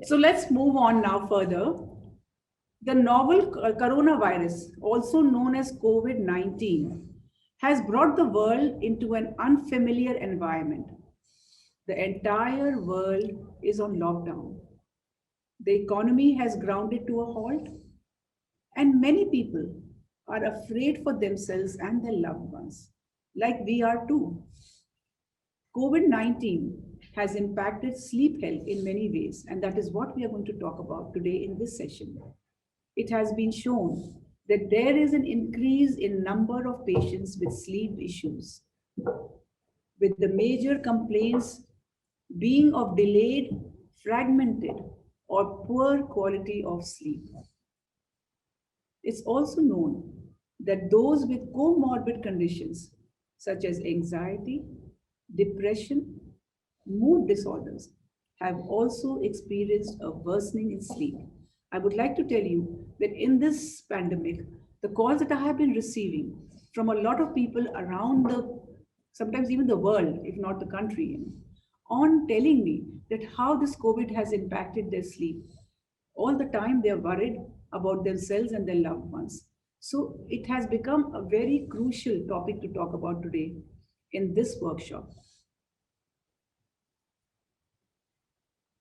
So let's move on now further. The novel coronavirus, also known as COVID 19, has brought the world into an unfamiliar environment. The entire world is on lockdown. The economy has grounded to a halt, and many people are afraid for themselves and their loved ones, like we are too. COVID 19 has impacted sleep health in many ways, and that is what we are going to talk about today in this session. It has been shown that there is an increase in number of patients with sleep issues, with the major complaints being of delayed, fragmented, or poor quality of sleep. It's also known that those with comorbid conditions such as anxiety, depression, mood disorders have also experienced a worsening in sleep. I would like to tell you that in this pandemic, the calls that I have been receiving from a lot of people around sometimes even the world, if not the country, on telling me that how this COVID has impacted their sleep. All the time they are worried about themselves and their loved ones. So it has become a very crucial topic to talk about today in this workshop.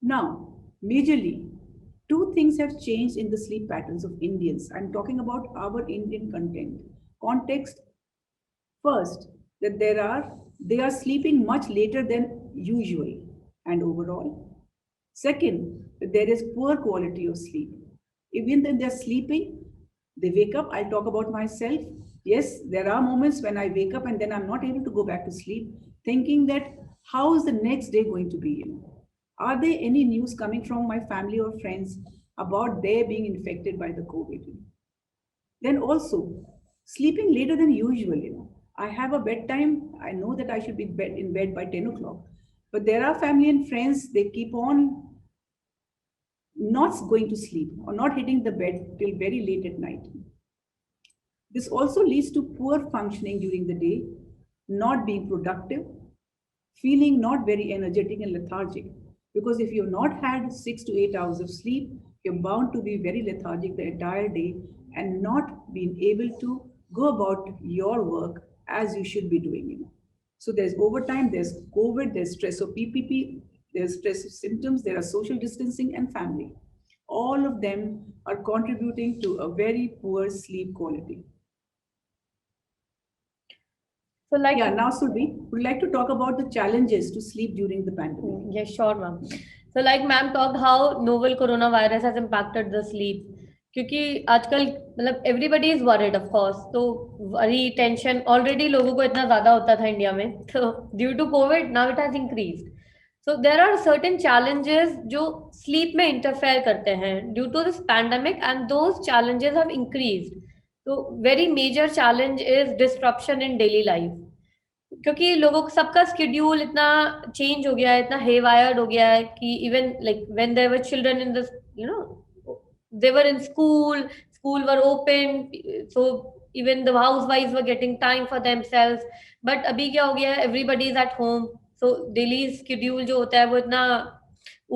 Now, majorly, two things have changed in the sleep patterns of Indians. I'm talking about our Indian context. First, that they are sleeping much later than usual and overall. Second, that there is poor quality of sleep. Even when they're sleeping, they wake up. I'll talk about myself. Yes, there are moments when I wake up and then I'm not able to go back to sleep, thinking that how is the next day going to be? Are there any news coming from my family or friends about their being infected by the COVID? Then also, sleeping later than usual. I have a bedtime. I know that I should be in bed by 10 o'clock. But there are family and friends, they keep on not going to sleep or not hitting the bed till very late at night. This also leads to poor functioning during the day, not being productive, feeling not very energetic and lethargic. Because if you've not had 6 to 8 hours of sleep, you're bound to be very lethargic the entire day and not being able to go about your work as you should be doing. So there's overtime, there's COVID, there's stress of PPP, there's stress of symptoms, there are social distancing and family. All of them are contributing to a very poor sleep quality. So, like, Yeah, now Surbi, would you like to talk about the challenges to sleep during the pandemic? yeah, sure, ma'am. So, like ma'am talked how novel coronavirus has impacted the sleep. क्योंकि आजकल मतलब everybody is worried of course, तो worry tension already लोगों को इतना ज्यादा होता था इंडिया में, तो due to covid now it has increased. So there are certain challenges जो स्लीप में इंटरफेयर करते हैं due to this pandemic, and those challenges have increased. तो very major challenge is disruption in daily life, क्योंकि लोगों को सबका schedule इतना चेंज हो गया है, इतना हेवायर्ड हो गया है कि even like when there were children in the, you know, they were in school were open, so even the housewives were getting time for themselves. But अभी क्या हो गया है, everybody is at home, so daily schedule जो होता है वो इतना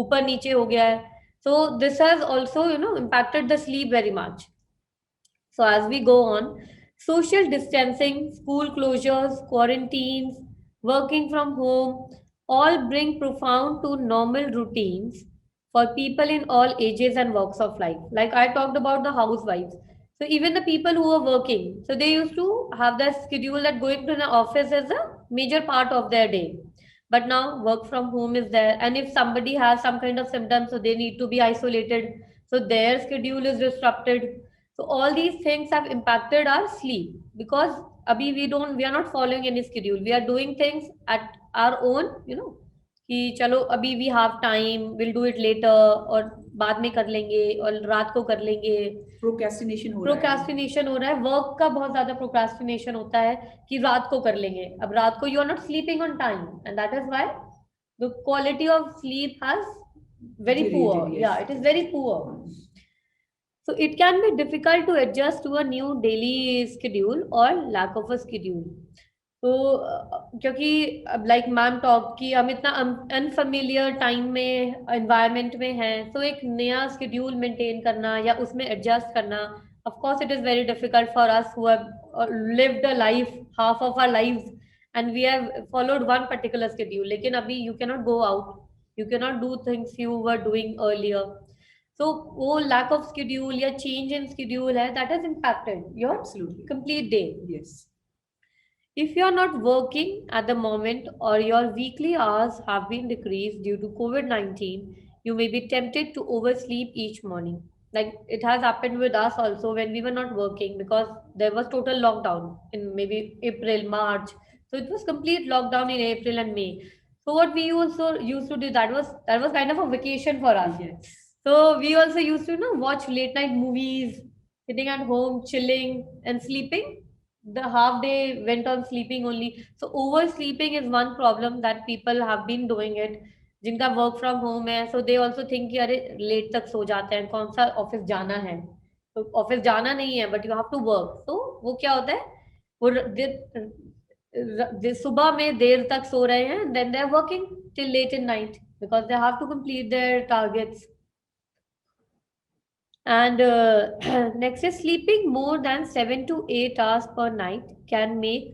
ऊपर नीचे हो गया है. So this has also, you know, impacted the sleep very much. So, as we go on, social distancing, school closures, quarantines, working from home all bring profound to normal routines for people in all ages and walks of life. Like I talked about the housewives. So, even the people who are working, so they used to have their schedule that going to the office is a major part of their day. But now work from home is there, and if somebody has some kind of symptoms, so they need to be isolated, so their schedule is disrupted. So all these things have impacted our sleep because abhi we are not following any schedule. We are doing things at our own, you know, कि चलो अभी we have time, we'll do it later, और बाद में कर लेंगे और रात को कर लेंगे. प्रोक्रास्टिनेशन हो रहा है, वर्क का बहुत ज्यादा प्रोक्रास्टिनेशन होता है कि रात को कर लेंगे. अब रात को you are not sleeping on time, and that is why the quality of sleep has very poor. Yeah, it is very poor. So it can be difficult to adjust to a new daily schedule or lack of a schedule. तो क्योंकि अब like ma'am talk कि हम इतना unfamiliar time में environment में हैं, तो एक नया शेड्यूल मेंटेन करना या उसमें एडजस्ट करना, of course it is very difficult for us who have lived a life, half of our lives, and we have followed one particular schedule, लेकिन अभी you can not go out, you can not do things you were doing earlier. So वो lack of schedule या change in schedule है, that has impacted your Absolutely. complete day. Yes. If you are not working at the moment or your weekly hours have been decreased due to COVID-19, you may be tempted to oversleep each morning. Like it has happened with us also when we were not working because there was total lockdown in maybe April, March. So it was complete lockdown in April and May. So what we also used to do, that was kind of a vacation for us. Yes. So we also used to, watch late night movies, sitting at home, chilling and sleeping. The half day went on sleeping only. So oversleeping is one problem that people have been doing it. जिनका work from home है, सो they also think कि अरे late तक सो जाते हैं, कौन सा office जाना है, तो ऑफिस जाना नहीं है but you have to work. तो वो क्या होता है, वो सुबह में देर तक सो रहे हैं, then they are working till late in night because they have to complete their targets. And next is sleeping more than 7 to 8 hours per night can make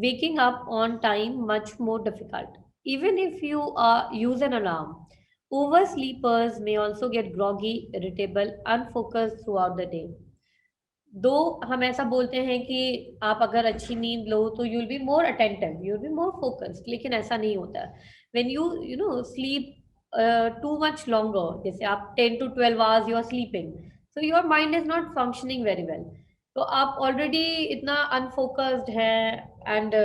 waking up on time much more difficult. Even if you use an alarm, oversleepers may also get groggy, irritable, unfocused throughout the day. दो हम ऐसा बोलते हैं कि आप अगर अच्छी नींद लो तो you will be more attentive, you will be more focused, लेकिन ऐसा नहीं होता है। When you no sleep too much longer, जैसे आप 10 to 12 hours you are sleeping, so your mind is not functioning very well. तो आप ऑलरेडी इतना अनफोकस्ड है एंड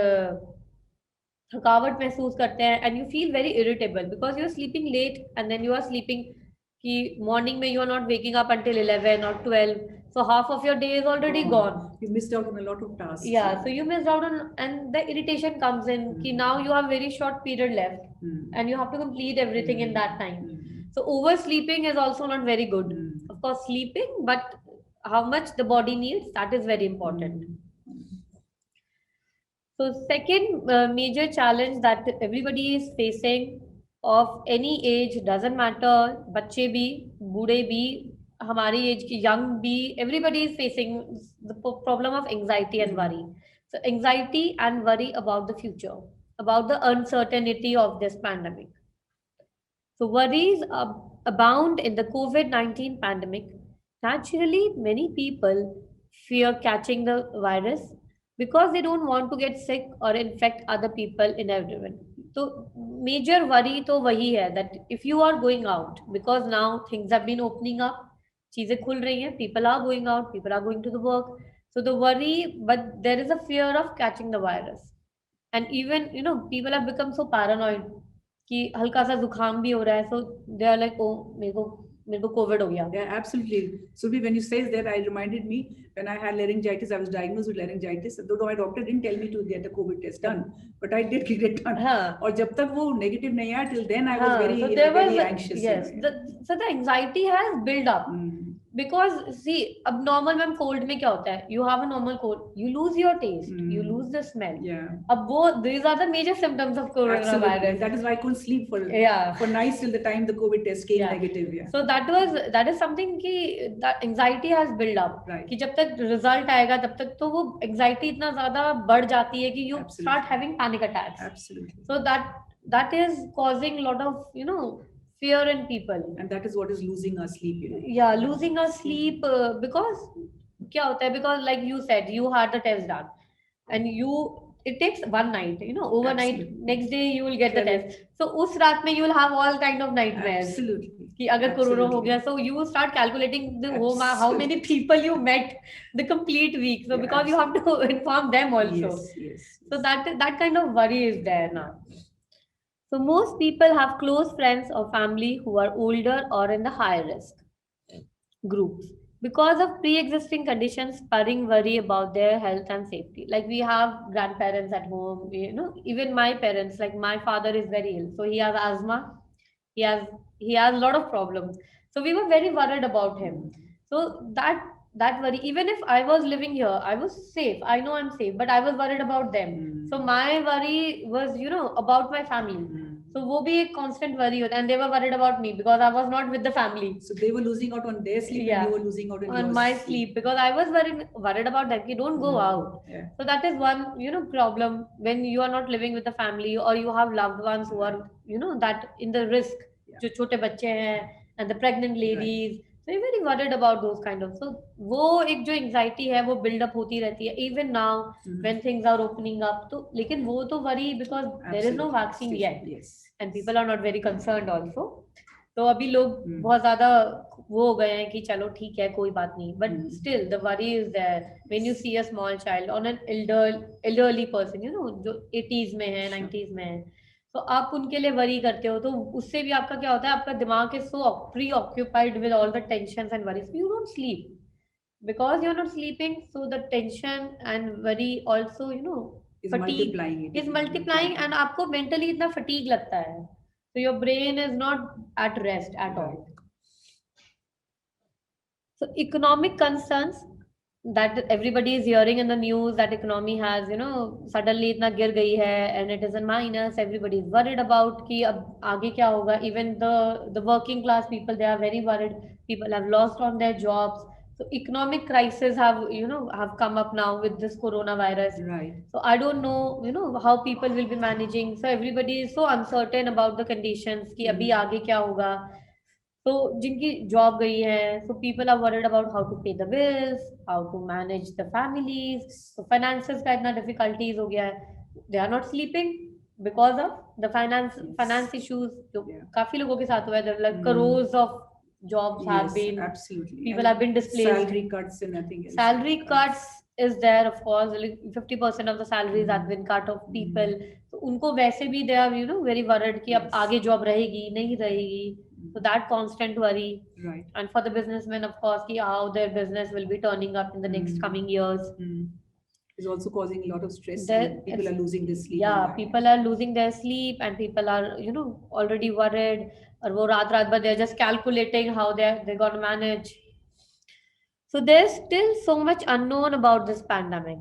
थकावट महसूस करते हैं and you feel very irritable because you are sleeping late and then you are sleeping कि morning में you are not waking up until 11 or 12, so half of your day is already gone. You missed out on a lot of tasks. Yeah, so you missed out on, and the irritation comes in ki now you have very short period left and you have to complete everything in that time. So oversleeping is also not very good. Of course sleeping, but how much the body needs, that is very important. So second major challenge that everybody is facing of any age, doesn't matter, बच्चे भी, बूढ़े भी, हमारी as की young भी, everybody is facing the problem of anxiety and worry. So anxiety and worry about the future, about the uncertainty of this pandemic. So worries abound in the COVID-19 pandemic. Naturally, many people fear catching the virus because they don't want to get sick or infect other people in everyone. So major worry तो वही है that if you are going out, because now things have been opening up, चीजें खुल रही हैं, people are going out, people are going to the work. So the worry, but there is a fear of catching the virus. And even people have become so paranoid कि हल्का सा जुकाम भी हो रहा है, so they are like, oh मेरे को कोविड हो गया. Yeah, absolutely. So when you say that, I reminded me when I had laryngitis, I was diagnosed with laryngitis. Though my doctor didn't tell me to get a COVID test done, but I did get it done. और जब तक वो negative नहीं आया, till then I was very anxious. Yes, so the anxiety has built up. Because see, अब normal में cold में क्या होता है? You have a normal cold, you lose your taste, you lose the smell. Yeah. अब वो these are the major symptoms of coronavirus. That is why I couldn't sleep for nights till the time the COVID test came negative. Yeah. So that is something कि that anxiety has built up. Right. कि जब तक result आएगा तब तक तो वो anxiety इतना ज़्यादा बढ़ जाती है कि you start having panic attacks. Absolutely. So that is causing a lot of fear in people, and that is what is losing our sleep. Yeah, losing our sleep because क्या होता है, because like you said, you had the test done and it takes one night, overnight. Absolutely. Next day you will get the test, so उस रात में you will have all kind of nightmares. Absolutely. कि अगर corona हो गया, so you will start calculating the home how many people you met the complete week, so because you have to inform them also. Yes. So that kind of worry is there now. So most people have close friends or family who are older or in the high risk groups. Because of pre-existing conditions, spurring worry about their health and safety. Like we have grandparents at home, even my parents, like my father is very ill. So he has asthma, he has a lot of problems. So we were very worried about him. So that worry, even if I was living here, I was safe. I know I'm safe, but I was worried about them. So my worry was, about my family. So वो भी एक constant worry होता है, and they were worried about me because I was not with the family. So they were losing out on their sleep, and Yeah. you were losing out on On your my sleep because I was worried about them. Ki don't go out. Yeah. So that is one, problem when you are not living with the family or you have loved ones who are, that in the risk. Yeah. जो छोटे बच्चे हैं and the pregnant ladies. So you're very worried about those kind of. So वो एक जो anxiety है वो build up होती रहती है. Even now when things are opening up, तो लेकिन वो तो worry because there is no Absolutely. vaccine yet Yes. and people are not very concerned also. तो अभी लोग Hmm. बहुत ज्यादा वो हो गए हैं कि चलो ठीक है कोई बात नहीं but Hmm. Still the worry is there when you see a small child on an elderly person जो 80s में है 90s में है तो आप उनके लिए वरी करते हो तो उससे भी आपका क्या होता है आपका दिमाग is so pre occupied with all the tensions and worries you don't sleep because you're not sleeping so the tension and worry also Is fatigue multiplying it. is multiplying and आपको mentally इतना fatigue लगता है so your brain is not at rest at all so economic concerns that everybody is hearing in the news that economy has suddenly इतना गिर गई है and it is in minus everybody is worried about कि अब आगे क्या होगा even the working class people they are very worried people have lost on their jobs so economic crisis have come up now with this coronavirus Right. so I don't know how people will be managing so everybody is so uncertain about the conditions कि अभी आगे क्या होगा तो जिनकी job गई है so people are worried about how to pay the bills how to manage the families so finances का इतना difficulties हो गया है they are not sleeping because of the finance issues जो काफी लोगों के साथ हुआ है there are like crores of jobs have been absolutely people have been displaced salary cuts and nothing else salary cuts is there of course like 50% of the salaries have been cut of people तो उनको वैसे भी they are very worried कि अब आगे job रहेगी नहीं रहेगी so that constant worry right and for the businessmen of course ki how their business will be turning up in the next coming years is also causing a lot of stress There- and people are losing their sleep yeah on that. people are losing their sleep and people are already worried और वो रात भर they're just calculating how they're going to manage so there's still so much unknown about this pandemic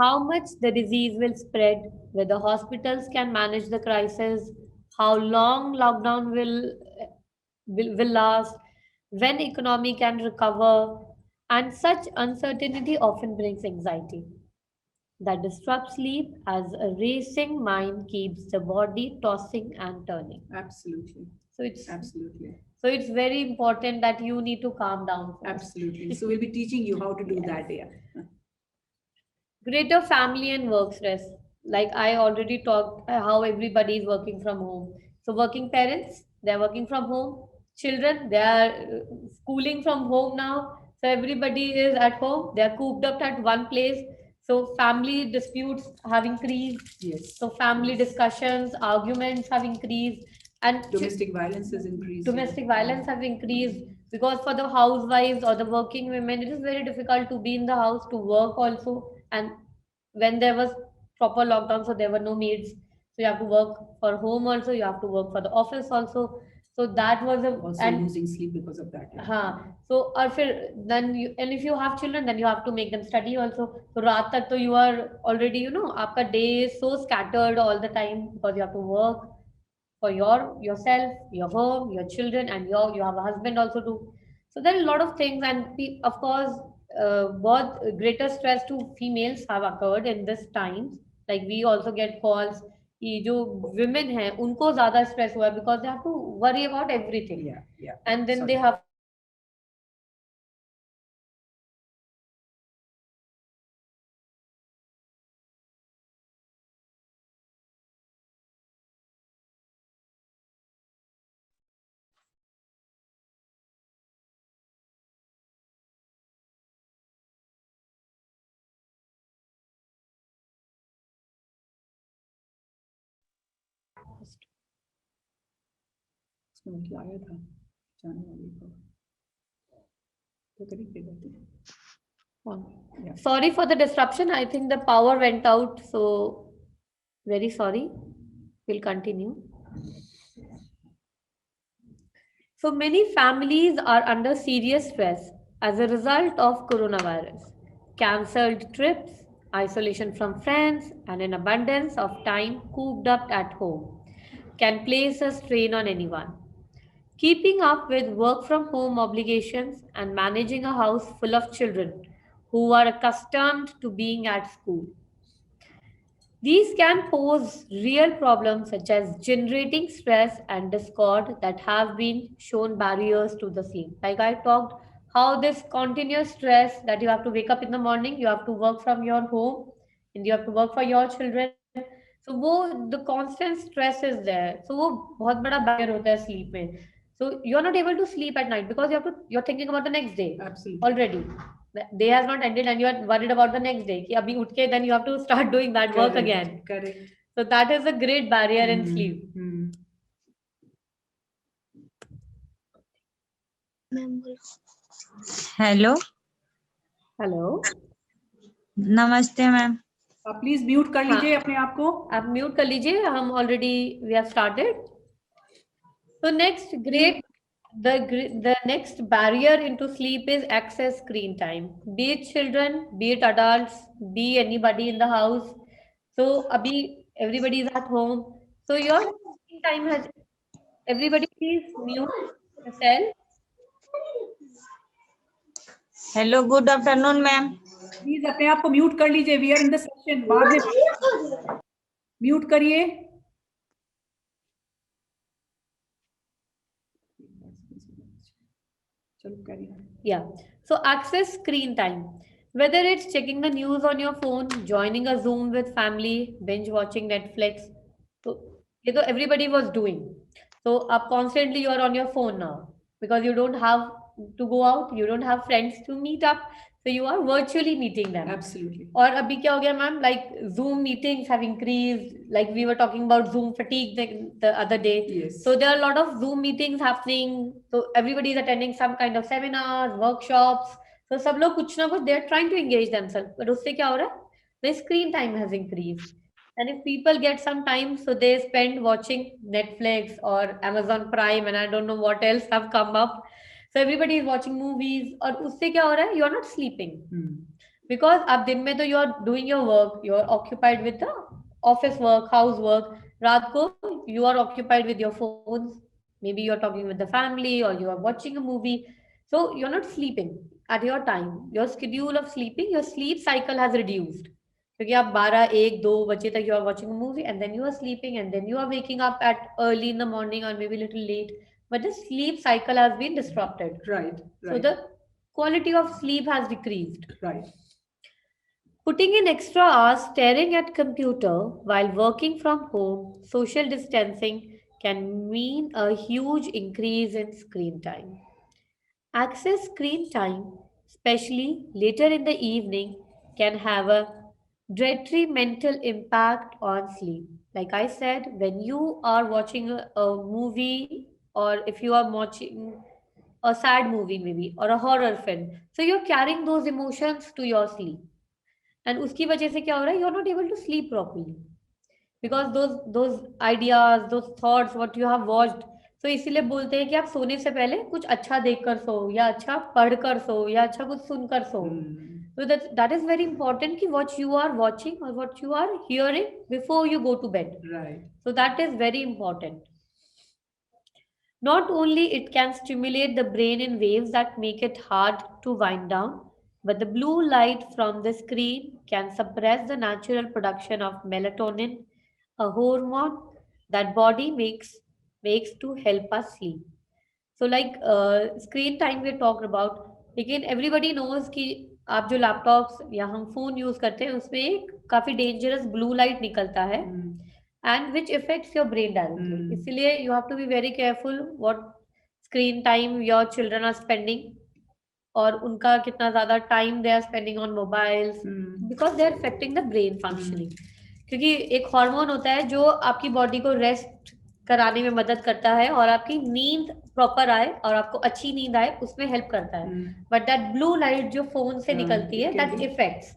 how much the disease will spread whether hospitals can manage the crisis how long lockdown will last, when economy can recover, and such uncertainty often brings anxiety that disrupts sleep as a racing mind keeps the body tossing and turning. Absolutely. So it's Absolutely. so it's very important that you need to calm down. First. Absolutely. So we'll be teaching you how to do that. Yeah. Greater family and work stress. Like I already talked, how everybody is working from home. So working parents, they're working from home. Children, they are schooling from home now. So everybody is at home. They are cooped up at one place. So family disputes have increased. Yes. So family discussions, arguments have increased, and domestic violence has increased. Domestic violence have increased because for the housewives or the working women, it is very difficult to be in the house to work also. And when there was proper lockdown, so there were no maids. So you have to work for home also, you have to work for the office also. So that was a Also and losing sleep because of that. Yeah. So or then you and if you have children, then you have to make them study also. So raat tak to you are already आपका day is so scattered all the time because you have to work for yourself, your home, your children, and you have a husband also too. So there are a lot of things, and of course, both greater stress to females have occurred in this times. Like we also get calls. कि जो women हैं उनको ज़्यादा stress हुआ है because they have to worry about everything. Yeah. And then Sorry. they have उसमें मतलब आया था जाने वाले को तो करीब पे जाते हैं. Yeah. Sorry for the disruption. I think the power went out. So, very sorry. We'll continue. So, many families are under serious stress as a result of coronavirus. Cancelled trips, Isolation from friends and an abundance of time cooped up at home can place a strain on anyone. Keeping up with work from home obligations and managing a house full of children who are accustomed to being at school. These can pose real problems such as generating stress and discord that have been shown barriers to the sleep. Like I talked, how this continuous stress that you have to wake up in the morning, you have to work from your home, and you have to work for your children. So वो the constant stress is there. So वो बहुत बड़ा barrier होता है sleep में. So you're not able to sleep at night because you're thinking about the next day. Absolutely. Already. The day has not ended and you are worried about the next day कि अभी उठ के then you have to start doing that work Correct, again. correct. So that is a great barrier in sleep. Hello hello, नमस्ते ma'am. आप please mute कर लीजिए अपने आप को। आप म्यूट कर लीजिए, हम already we have started. So next great the next barrier into sleep is access screen time. Be it children, be it adults, be anybody in the house. So abhi everybody is at home. So your screen time has everybody please mute yourself. Hello good afternoon ma'am. Please अपने आप को mute कर लीजिए, we are in the session. बाद में mute करिए। चलो करिए। Yeah. So access screen time. Whether it's checking the news on your phone, joining a Zoom with family, binge watching Netflix. So ये तो everybody was doing. So up constantly you are on your phone now because you don't have to go out, you don't have friends to meet up, so you are virtually meeting them. Absolutely. और अभी क्या हो गया ma'am, like Zoom meetings have increased, like we were talking about Zoom fatigue the other day. Yes. So there are a lot of Zoom meetings happening, so everybody is attending some kind of seminars, workshops. So सब लोग कुछ ना कुछ they are trying to engage themselves, but उससे क्या हो रहा है, the screen time has increased. And if people get some time, so they spend watching Netflix or Amazon Prime and I don't know what else have come up. So everybody is watching movies और उससे क्या हो रहा है, you are not sleeping. Because आप दिन में तो you are doing your work, you are occupied with the office work, house work. रात को you are occupied with your phones. Maybe you are talking with the family or you are watching a movie. So you are not sleeping at your time. Your schedule of sleeping, your sleep cycle has reduced. क्योंकि आप 12, 1, 2 बजे तक you are watching a movie and then you are sleeping and then you are waking up at early in the morning or maybe a little late. But the sleep cycle has been disrupted. Right. So the quality of sleep has decreased. Right. Putting in extra hours staring at computer while working from home, social distancing can mean a huge increase in screen time. Access screen time, especially later in the evening, can have a detrimental impact on sleep. Like I said, when you are watching a movie or if you are watching a sad movie maybe or a horror film, so you're carrying those emotions to your sleep. And उसकी वजह से क्या हो रहा है, you're not able to sleep properly because those ideas, those thoughts what you have watched. So इसीलिए बोलते हैं कि आप सोने से पहले कुछ अच्छा देखकर सो या अच्छा पढ़कर सो या अच्छा कुछ सुनकर सो. So that is very important कि what you are watching or what you are hearing before you go to bed. Right. So that is very important. Not only it can stimulate the brain in waves that make it hard to wind down, but the blue light from the screen can suppress the natural production of melatonin, a hormone that body makes to help us sleep. So like screen time we talked about, लेकिन everybody knows कि आप जो laptops या हम phone use करते हैं उसमें एक काफी डेंजरस ब्लू लाइट निकलता है and which affects your brain directly. इसलिए you have to be very careful what screen time your children are spending और उनका कितना ज्यादा time they are spending on mobiles because they are affecting the brain functioning. क्योंकि एक hormone होता है जो आपकी बॉडी को रेस्ट कराने में मदद करता है और आपकी नींद प्रॉपर आए और आपको अच्छी नींद आए उसमें हेल्प करता है. बट दैट ब्लू लाइट जो फोन से निकलती है दैट इफेक्ट्स,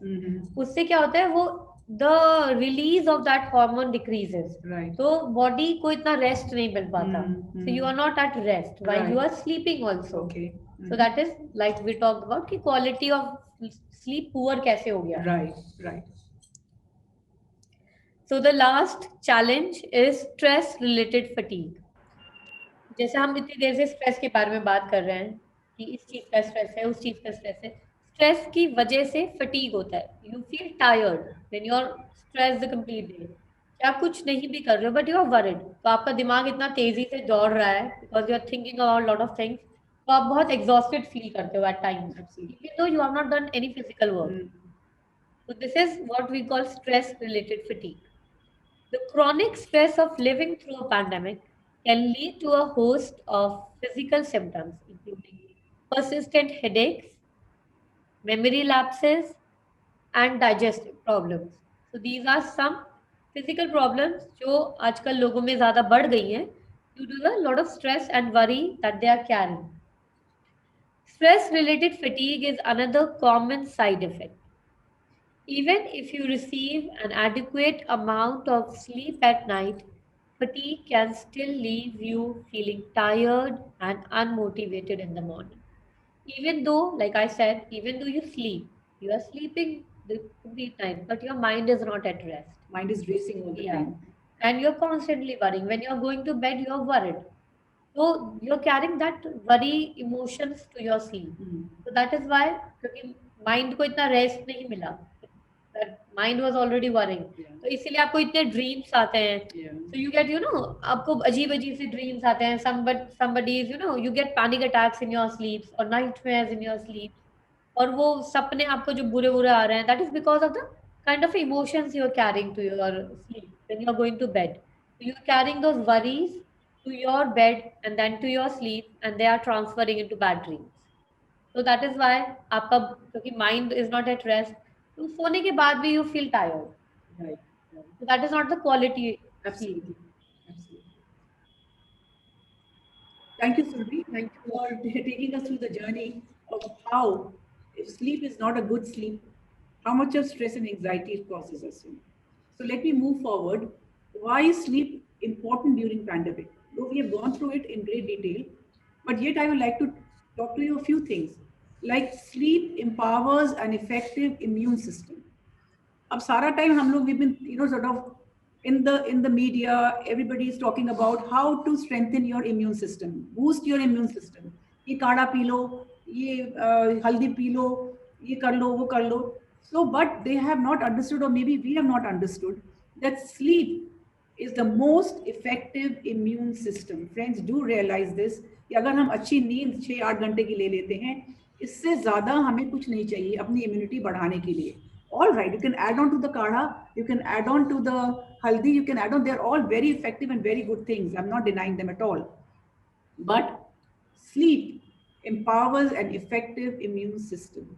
उससे क्या होता है वो the release of that hormone decreases. Right. तो body को इतना rest नहीं मिल पाता. So you are not at rest while you are sleeping also. Okay. So that is like we talked about कि quality of sleep poor कैसे हो गया. Right. Right. So the last challenge is stress related fatigue. जैसे हम इतनी देर से stress के बारे में बात कर रहे हैं कि इस चीज का स्ट्रेस है, उस चीज का स्ट्रेस है, स्ट्रेस की वजह से फटीग होता है, you feel tired when you are stress the complete day, कि आप कुछ नहीं भी कर रहे हो बट यू आर वरिड, तो आपका दिमाग इतना तेजी से दौड़ रहा है because you are thinking about lot of things, तो आप बहुत एग्जॉस्टेड फील करते हो at times even though you have not done any physical work. So this is what we call stress related fatigue. The chronic stress of living through a pandemic can lead to a host of physical symptoms, including persistent headaches, memory lapses, and digestive problems. So these are some physical problems जो आजकल लोगों में ज़्यादा बढ़ गई हैं due to the lot of stress and worry that they are carrying. Stress-related fatigue is another common side effect. Even if you receive an adequate amount of sleep at night, fatigue can still leave you feeling tired and unmotivated in the morning. Even though, like I said, even though you sleep, you are sleeping the complete night, but your mind is not at rest. Mind is racing all the Yeah. time. And you're constantly worrying. When you're going to bed, you're worried. So you're carrying that worry emotions to your sleep. So that is why, क्योंकि mind को इतना rest नहीं मिला. That mind was already worrying. Yeah. तो इसीलिए आपको इतने dreams आते हैं. Yeah. So you get, आपको अजीब अजीब से dreams आते हैं. Somebody is, you get panic attacks in your sleeps or nightmares in your sleep. और वो सपने आपको जो बुरे बुरे आ रहे हैं, that is because of the kind of emotions you are carrying to your sleep when you are going to bed. So you are carrying those worries to your bed and then to your sleep, and they are transferring into bad dreams. So that is why आपका क्योंकि mind is not at rest, तो सोने के बाद भी you feel tired. Right. So that is not the quality sleep. Absolutely. Absolutely. Thank you, Surbi. Thank you for taking us through the journey of how, if sleep is not a good sleep, how much of stress and anxiety it causes us. So let me move forward. Why is sleep important during pandemic? Though we have gone through it in great detail, but yet I would like to talk to you a few things. Like sleep empowers an effective immune system. अब सारा time हम लोग we've been sort of in the media, everybody is talking about how to strengthen your immune system, boost your immune system. ये काढ़ा P low, ये हल्दी P low, ये कर लो, वो कर लो. So but they have not understood, or maybe we have not understood, that sleep is the most effective immune system. Friends, do realize this कि अगर हम अच्छी नींद 6-8 घंटे की ले लेते हैं, इससे ज्यादा हमें कुछ नहीं चाहिए अपनी इम्यूनिटी बढ़ाने के लिए. All right, you can add on to the kadha, you can add on to the haldi, you can add on. They're all very effective and very good things. I'm not denying them at all. But sleep empowers an effective immune system.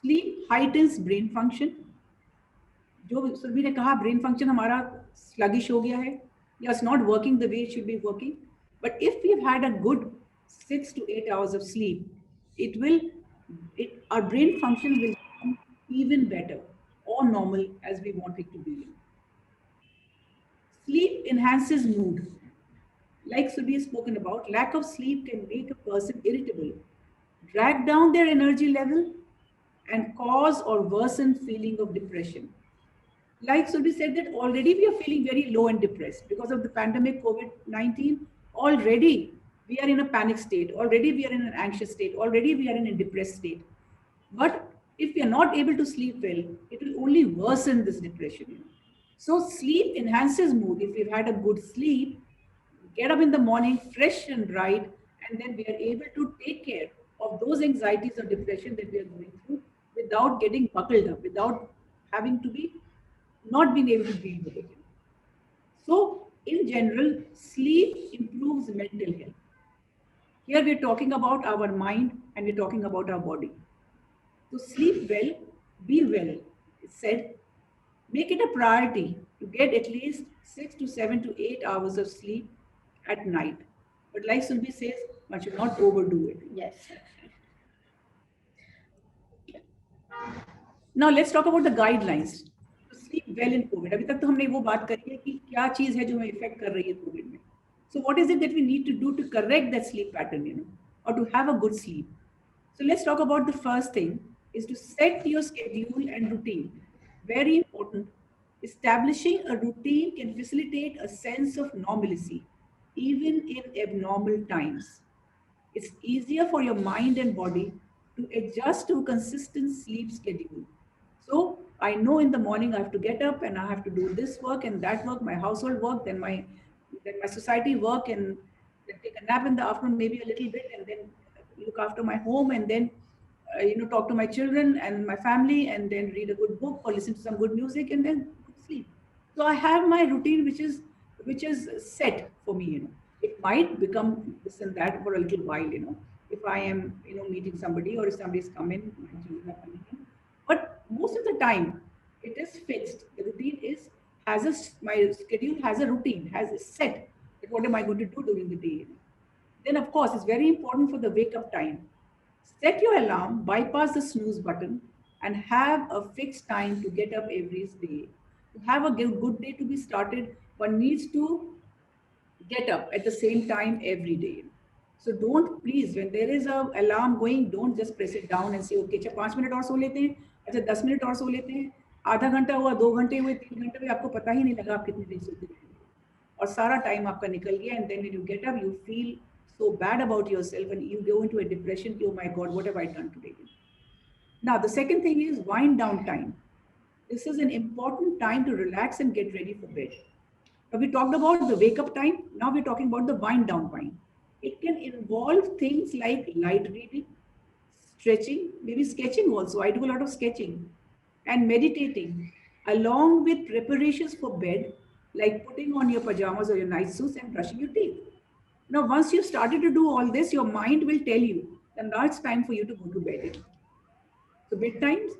Sleep heightens brain function. जो सुरभि ने कहा brain function हमारा sluggish हो गया है, it's not working the way it should be working. But if we've had a good 6 to 8 hours of sleep, our brain function will become even better or normal as we want it to be. Sleep enhances mood. Like Surbhi has spoken about, lack of sleep can make a person irritable, drag down their energy level, and cause or worsen feeling of depression. Like Surbhi said, that already we are feeling very low and depressed because of the pandemic COVID-19. Already we are in a panic state. Already we are in an anxious state. Already we are in a depressed state. But if we are not able to sleep well, it will only worsen this depression. So sleep enhances mood. If we've had a good sleep, get up in the morning fresh and bright, and then we are able to take care of those anxieties or depression that we are going through without getting buckled up, without having to be not being able to deal with it. So in general, sleep improves mental health. Here we're talking about our mind and we're talking about our body. To sleep well, be well, it's said, make it a priority to get at least 6 to 7 to 8 hours of sleep at night. But like Surbhi says, one should not overdo it. Yes. Now let's talk about the guidelines to sleep well in COVID. अभी तक तो हमने वो बात करी है कि क्या चीज है जो हमें इफेक्ट कर रही है कोविड में. So what is it that we need to do to correct that sleep pattern, or to have a good sleep? So let's talk about the first thing is to set your schedule and routine. Very important Establishing a routine can facilitate a sense of normalcy, even in abnormal times. It's easier for your mind and body to adjust to a consistent sleep schedule. So I know in the morning I have to get up and I have to do this work and that work, my household work, then my society work, and then take a nap in the afternoon, maybe a little bit, and then look after my home, and then talk to my children and my family, and then read a good book or listen to some good music, and then go to sleep. So I have my routine, which is set for me. It might become this and that for a little while. If I am meeting somebody, or if somebody's coming, my children are coming in. But most of the time, it is fixed. The routine is has a my schedule has a routine, has a set. That what am I going to do during the day? Then, of course, it's very important for the wake up time. Set your alarm, bypass the snooze button, and have a fixed time to get up every day. To have a good day to be started, one needs to get up at the same time every day. So don't, please, when there is a alarm going, don't just press it down and say, okay, अच्छा 5 minute और सो लेते हैं, अच्छा 10 minute और सो लेते हैं, आधा घंटा हुआ, 2 घंटे हुए, 3 घंटे हुए, आपको पता ही नहीं लगा आप कितनी देर सोते रहे और सारा टाइम आपका निकल गया, and then when you get up you feel so bad about yourself and you go into a depression. Oh my god, what have I done today? Now the second thing is wind down time. This is an important time to relax and get ready for bed. Now we talked about the wake up time. Now we're talking about the wind down time. It can involve things like light reading, stretching, maybe sketching also. I do a lot of sketching and meditating, along with preparations for bed, like putting on your pajamas or your night suits and brushing your teeth. Now, once you've started to do all this, your mind will tell you that now it's time for you to go to bed. So, bedtimes,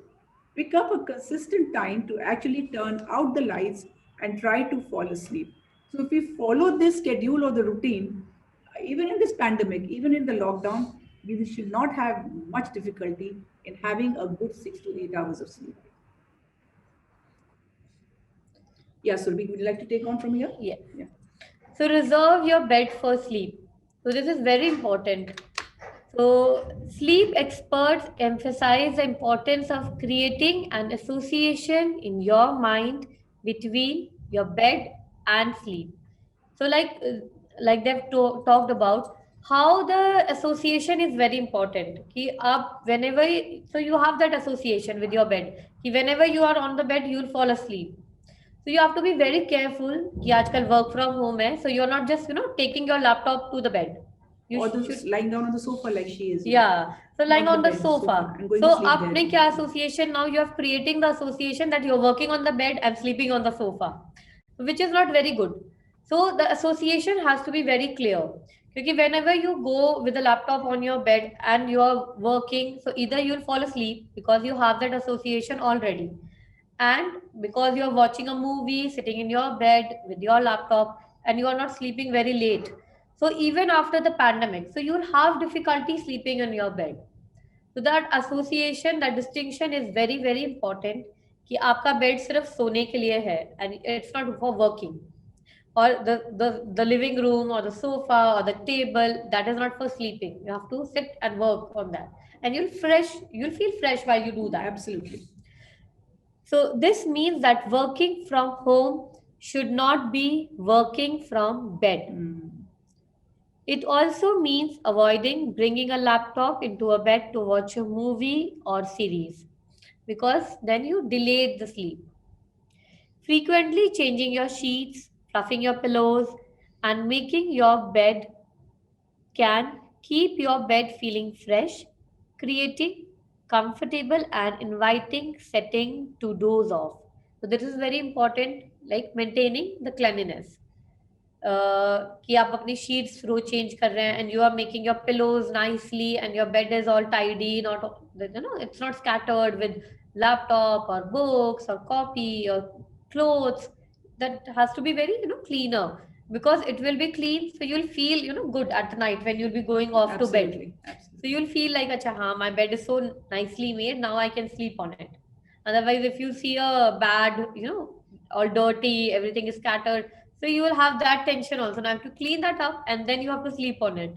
pick up a consistent time to actually turn out the lights and try to fall asleep. So, if we follow this schedule or the routine, even in this pandemic, even in the lockdown, we should not have much difficulty in having a good 6 to 8 hours of sleep. Yeah, Surbi, would you like to take on from here? Yeah. Yeah. So reserve your bed for sleep. So this is very important. So sleep experts emphasize the importance of creating an association in your mind between your bed and sleep. So like talked about how the association is very important. कि आप whenever so you have that association with your bed. कि whenever you are on the bed, you'll fall asleep. So you have to be very careful कि आजकल work from home है, so you're not just taking your laptop to the bed. You Or should lying down on the sofa like she is. yeah. So lying Not on the bed, sofa. and going So to sleep आपने there. क्या association now you are creating the association that you're working on the bed and sleeping on the sofa, which is not very good. So the association has to be very clear. Because whenever you go with the laptop on your bed and you're working, so either you'll fall asleep because you have that association already, and because you're watching a movie sitting in your bed with your laptop and you are not sleeping very late, so even after the pandemic, so you'll have difficulty sleeping in your bed. So that association, that distinction is very very important कि आपका bed सिर्फ सोने के लिए है and it's not for working, or the living room or the sofa or the table, that is not for sleeping. You have to sit and work on that, and you'll feel fresh while you do that. Absolutely. So this means that working from home should not be working from bed. It also means avoiding bringing a laptop into a bed to watch a movie or series, because then you delay the sleep. Frequently changing your sheets, fluffing your pillows, and making your bed can keep your bed feeling fresh, creating comfortable and inviting setting to doze off. So this is very important, like maintaining the cleanliness. कि आप अपनी sheets रो change कर रहे हैं and you are making your pillows nicely and your bed is all tidy, not it's not scattered with laptop or books or copy or clothes. That has to be very cleaner, because it will be clean, so you'll feel good at the night when you'll be going off to bed. Absolutely. So you'll feel like acha haan, my bed is so nicely made, now I can sleep on it. Otherwise if you see a bad all dirty, everything is scattered, so you will have that tension also. Now I have to clean that up and then you have to sleep on it.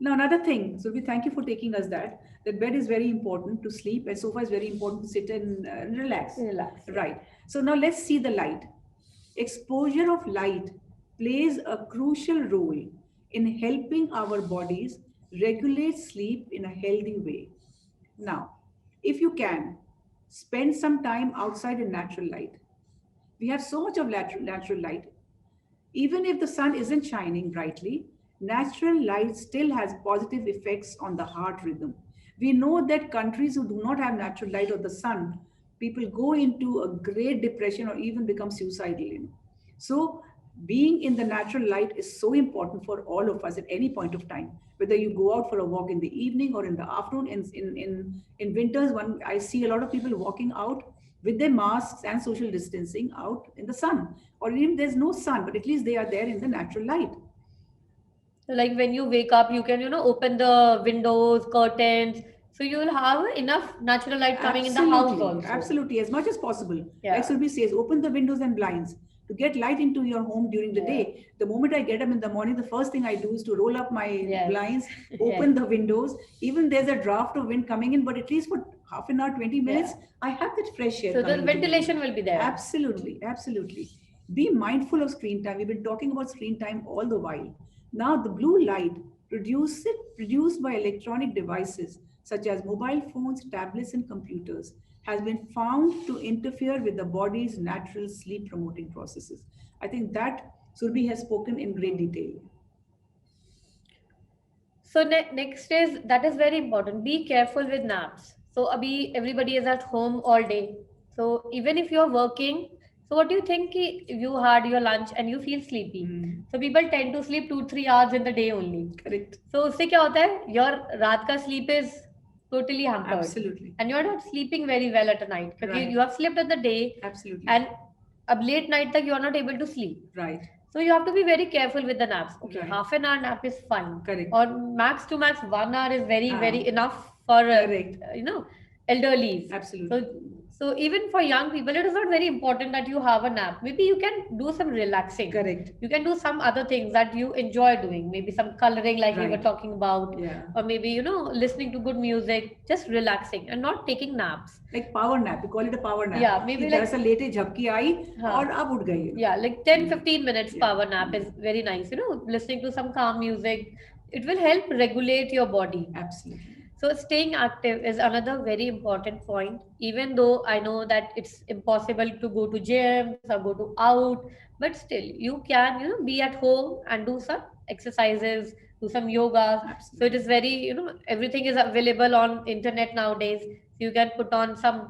Now, another thing, Surbi, thank you for taking us that. That bed is very important to sleep, and sofa is very important to sit and relax. Relax. Yeah. Right. So now let's see the light. Exposure of light plays a crucial role in helping our bodies regulate sleep in a healthy way. Now, if you can, spend some time outside in natural light. We have so much of natural light. Even if the sun isn't shining brightly, natural light still has positive effects on the heart rhythm. We know that countries who do not have natural light or the sun, people go into a great depression or even become suicidal. So, being in the natural light is so important for all of us at any point of time. Whether you go out for a walk in the evening or in the afternoon, in winters, one I see a lot of people walking out with their masks and social distancing out in the sun, or even there's no sun, but at least they are there in the natural light. So like when you wake up, you can, open the windows, curtains, so you will have enough natural light coming in the house also. Absolutely, as much as possible. Yeah. Like Surbi says, open the windows and blinds to get light into your home during the Yeah. day. The moment I get up in the morning, the first thing I do is to roll up my Yes. blinds, Yes. open the windows. Even there's a draft of wind coming in, but at least for half an hour, 20 minutes, I have that fresh air. So the coming into me. ventilation will be there. Absolutely, absolutely. Be mindful of screen time. We've been talking about screen time all the while. Now, the blue light produced by electronic devices such as mobile phones, tablets, and computers has been found to interfere with the body's natural sleep promoting processes. I think that Surbi has spoken in great detail. So next is that is very important. Be careful with naps. So abhi everybody is at home all day. So even if you're working, so what do you think ki you had your lunch and you feel sleepy? So people tend to sleep 2-3 hours in the day only. Correct. So उससे क्या होता है? Your रात का sleep is totally hampered. Absolutely. And you're not sleeping very well at night because Right. you have slept at the day Absolutely. and ab late night tak you are not able to sleep. Right. So you have to be very careful with the naps. Okay, Right. half an hour nap is fine. Correct. Or max to max 1 hour is very Ah. very enough for Correct. elderlies. Absolutely. So even for young people, it is not very important that you have a nap. Maybe you can do some relaxing. Correct. You can do some other things that you enjoy doing. Maybe some coloring, like we were Right. talking about, Yeah. or maybe listening to good music, just relaxing and not taking naps. Like power nap, we call it a power nap. Yeah, maybe कि like- जरा सा लेटे झपकी आई हाँ. और अब उठ गई. Yeah, like 10-15 minutes Yeah. power nap is very nice. Listening to some calm music, it will help regulate your body. Absolutely. So staying active is another very important point. Even though I know that it's impossible to go to gyms or go to out, but still you can, be at home and do some exercises, do some yoga. So it is very, everything is available on internet nowadays. So you can put on some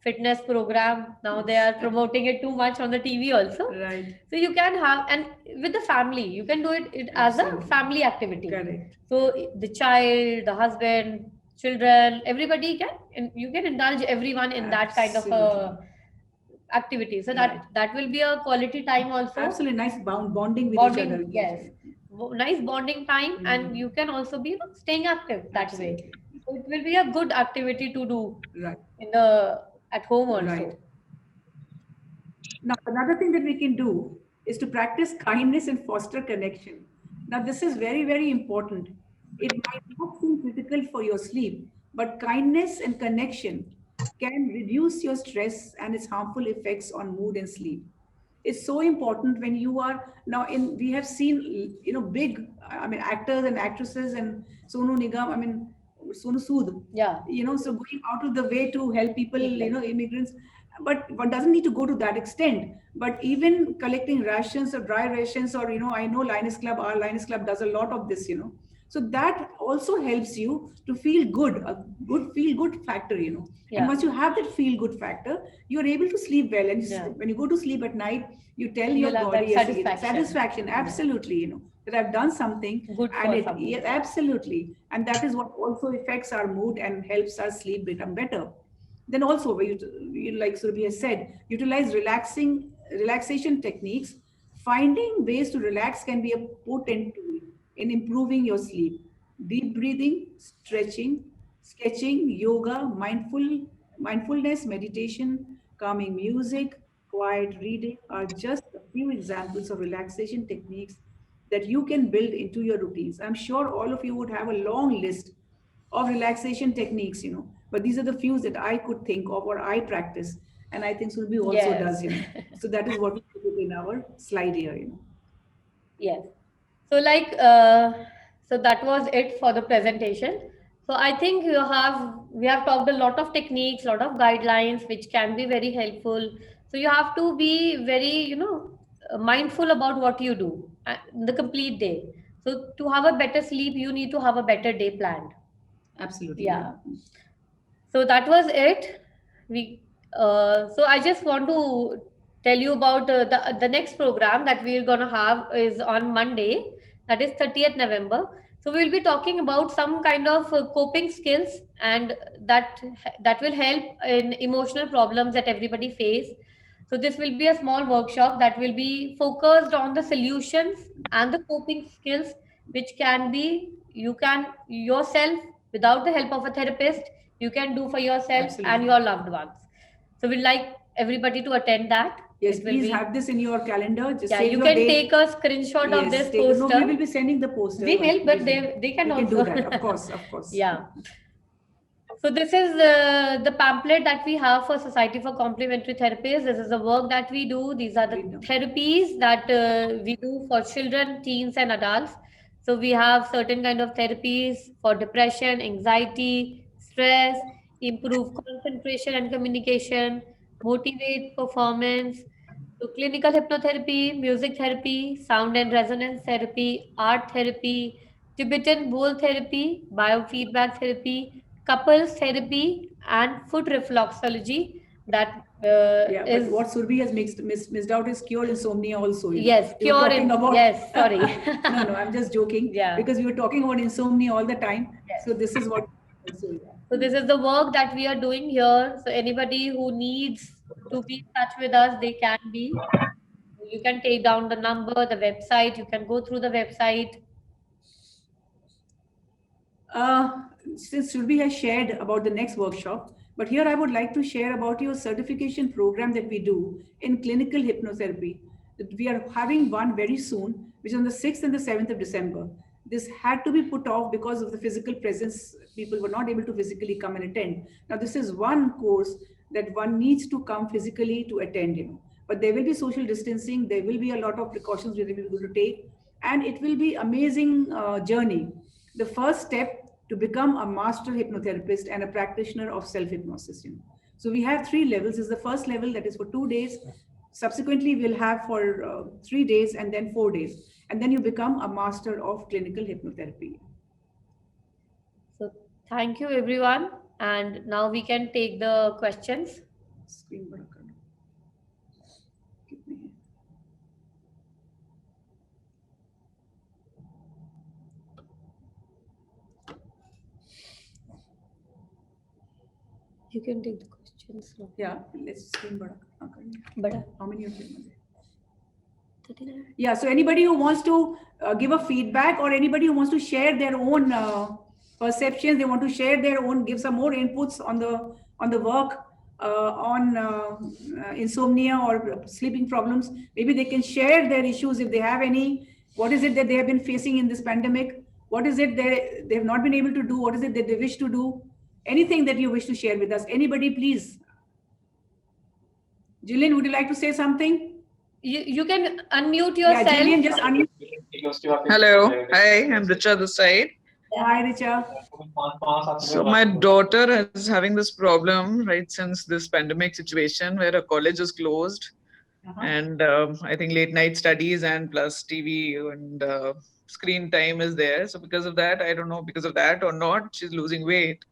fitness program. Now they are promoting it too much on the TV also. Right. So you can have, and with the family, you can do it as a Absolutely. family activity. Correct. So the child, the husband, children, everybody can, and you can indulge everyone in that kind of activity. So Right. that will be a quality time also. Absolutely nice bonding with Bonding, each other. yes. Nice bonding time, and Mm. you can also be staying active that way. Absolutely. So it will be a good activity to do Right. in the at home also. Right. Now, another thing that we can do is to practice kindness and foster connection. Now, this is very, very important. It might not seem critical for your sleep, but kindness and connection can reduce your stress and its harmful effects on mood and sleep. It's so important when you are now in. We have seen, big, actors and actresses and Sonu Nigam. Sonu Sood. Yeah. So going out of the way to help people, immigrants, but one doesn't need to go to that extent. But even collecting rations or dry rations, or I know our Linus Club does a lot of this. So that also helps you to feel good, a good feel good factor. Yeah. And once you have that feel good factor, you're able to sleep well. And Yeah. when you go to sleep at night, you tell You'll your have body, that yes, satisfaction, absolutely. That I've done something Good and for something. yes, absolutely, and that is what also affects our mood and helps our sleep become better. Then also, like Surabhi has said, utilize relaxation techniques. Finding ways to relax can be a potent tool in improving your sleep. Deep breathing, stretching, sketching, yoga, mindfulness, meditation, calming music, quiet reading are just a few examples of relaxation techniques that you can build into your routines. I'm sure all of you would have a long list of relaxation techniques, but these are the few that I could think of or I practice. And I think Surbi also Yes. does, So that is what we put in our slide here. Yes. So so that was it for the presentation. So I think we have talked a lot of techniques, lot of guidelines, which can be very helpful. So you have to be very, mindful about what you do the complete day. So to have a better sleep, you need to have a better day planned. Absolutely. Yeah. So that was it. So I just want to tell you about the next program that we're gonna have is on Monday, that is 30th November. So we'll be talking about some kind of coping skills, and that will help in emotional problems that everybody face. So this will be a small workshop that will be focused on the solutions and the coping skills, which can be you can yourself, without the help of a therapist, you can do for yourself and Absolutely. your loved ones. So we'd like everybody to attend that. Yes, It will please be, have this in your calendar. Just yeah, save you your can date. take a screenshot of this poster. No, we will be sending the poster. We will, but they can also do that. Of course, of course. Yeah. So this is the pamphlet that we have for Society for Complementary Therapies. This is the work that we do. These are the therapies that we do for children, teens, and adults. So we have certain kind of therapies for depression, anxiety, stress, improve concentration and communication, motivate performance. So clinical hypnotherapy, music therapy, sound and resonance therapy, art therapy, Tibetan bowl therapy, biofeedback therapy, couples therapy, and foot reflexology. That is but what Surbi has missed out is cure insomnia also. Yes, We were cure talking about, yes, sorry. no, I'm just joking. Yeah. Because we were talking about insomnia all the time. Yes. So this is what. So this is the work that we are doing here. So anybody who needs to be in touch with us, they can be. You can take down the number, the website. You can go through the website. Since Surbi has shared about the next workshop, but here I would like to share about your certification program that we do in clinical hypnotherapy. We are having one very soon, which is on the 6th and the 7th of December. This had to be put off because of the physical presence. People were not able to physically come and attend. Now, this is one course that one needs to come physically to attend, But there will be social distancing. There will be a lot of precautions we will be able to take. And it will be amazing journey. The first step to become a master hypnotherapist and a practitioner of self-hypnosis. So we have 3 levels. This is the first level, that is for 2 days. Subsequently, we'll have for 3 days and then 4 days. And then you become a master of clinical hypnotherapy. So thank you, everyone. And now we can take the questions. Screen bada kar do. Kitne hai? You can take the questions. Yeah, let's screen bada karna. Bada. How many of them are there? 39. Yeah, so anybody who wants to give a feedback, or anybody who wants to share their own perceptions, they want to share their own, give some more inputs on the work on insomnia or sleeping problems. Maybe they can share their issues if they have any. What is it that they have been facing in this pandemic? What is it they have not been able to do? What is it that they wish to do? Anything that you wish to share with us. Anybody, please. Jillian, would you like to say something? You can unmute yourself. Yeah, Jillian, just unmute. Hello, hi, I'm Richa this side. Hi, Richa. So my daughter is having this problem right since this pandemic situation where her college is closed, and I think late night studies and plus TV and screen time is there. So because of that, I don't know because of that or not, she's losing weight.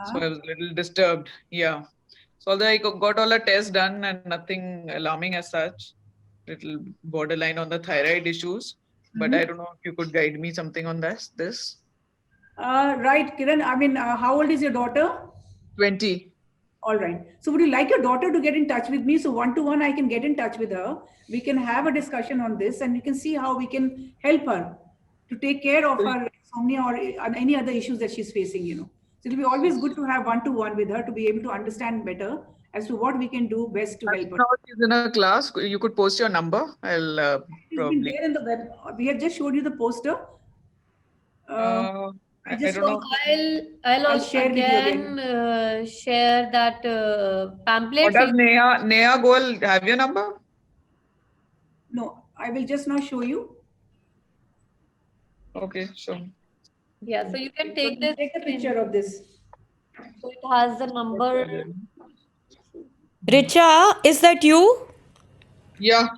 So I was a little disturbed. Yeah. So although I got all the tests done and nothing alarming as such, little borderline on the thyroid issues, but I don't know if you could guide me something on this. Right, Kiran. I mean, how old is your daughter? 20. All right. So would you like your daughter to get in touch with me? So 1-to-1, I can get in touch with her. We can have a discussion on this and we can see how we can help her to take care of her insomnia or any other issues that she's facing, So it'll be always good to have 1-to-1 with her to be able to understand better as to what we can do best to help her. Now she's in a class. You could post your number. I'll It's been probably. there in the web. We have just showed you the poster. I just don't know. I'll also share with you again share that pamphlet. What does Neha Goel have your number? No, I will just now show you. Okay, sure. Yeah, so you can take this. Take a picture of this. So it has the number. Richa, is that you? Yeah.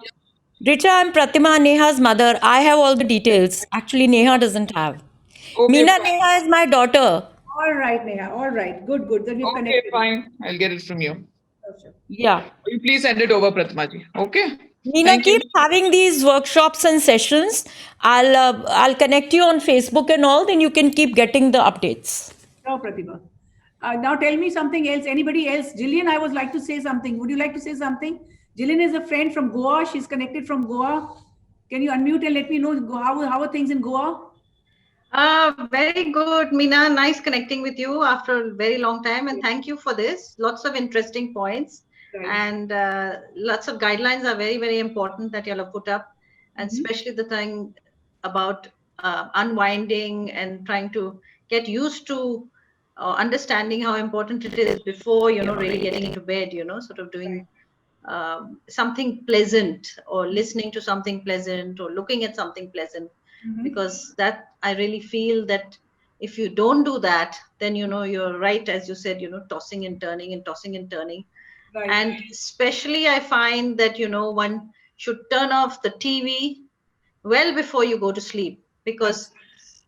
Richa, I'm Pratima, Neha's mother. I have all the details. Actually, Neha doesn't have. Okay, Meena, fine. Neha is my daughter. All right, Neha. All right. Good, good. Then we've Okay, connected. fine. I'll get it from you. Sure. Yeah. Will you please send it over, Pratima ji? Okay. Meena, Thank you. keep having these workshops and sessions. I'll connect you on Facebook and all. Then you can keep getting the updates. Sure, Pratibha. Now tell me something else. Anybody else? Jillian, I would like to say something. Would you like to say something? Jillian is a friend from Goa. She's connected from Goa. Can you unmute and let me know how are things in Goa? Very good, Meena. Nice connecting with you after a very long time, and thank you for this. Lots of interesting points, Right. and lots of guidelines are very, very important that you'll have put up, and especially the thing about unwinding and trying to get used to understanding how important it is before really getting into bed. Sort of doing something pleasant, or listening to something pleasant, or looking at something pleasant. Because that I really feel that if you don't do that, then you're right, as you said, tossing and turning and tossing and turning. Right. And especially I find that one should turn off the TV well before you go to sleep, because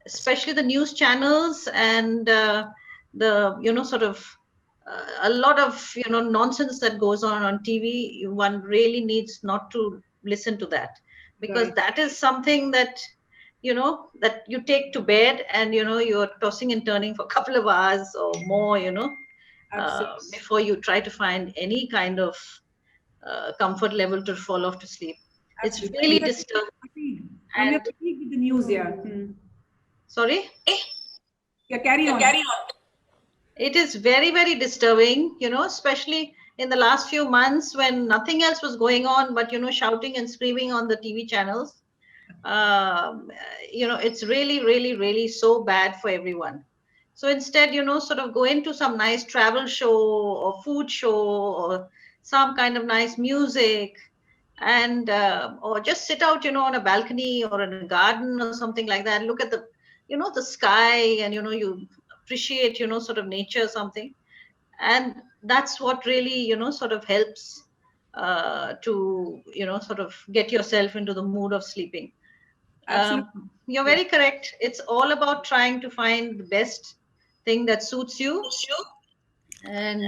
especially the news channels and the sort of a lot of nonsense that goes on TV, one really needs not to listen to that, because Right. that is something that that you take to bed, and you're tossing and turning for a couple of hours or more Absolutely. before you try to find any kind of comfort level to fall off to sleep. It's really disturbing. And we're And fatigued with the news, yeah. sorry, Yeah, carry on. it is very, very disturbing, especially in the last few months when nothing else was going on but shouting and screaming on the TV channels. It's really, really, really so bad for everyone. So instead, sort of go into some nice travel show or food show or some kind of nice music, and or just sit out, on a balcony or in a garden or something like that. Look at the, the sky, and you appreciate, sort of nature or something, and that's what really, sort of helps to, sort of get yourself into the mood of sleeping. Absolutely. You're very correct. It's all about trying to find the best thing that suits you, and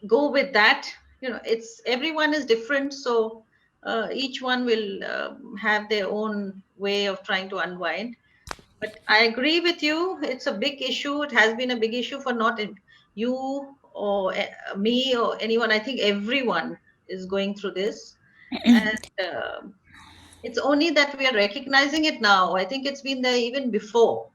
go with that. It's everyone is different, so each one will have their own way of trying to unwind. But I agree with you. It's a big issue. It has been a big issue for not you or me or anyone. I think everyone is going through this, and it's only that we are recognizing it now. I think it's been there even before,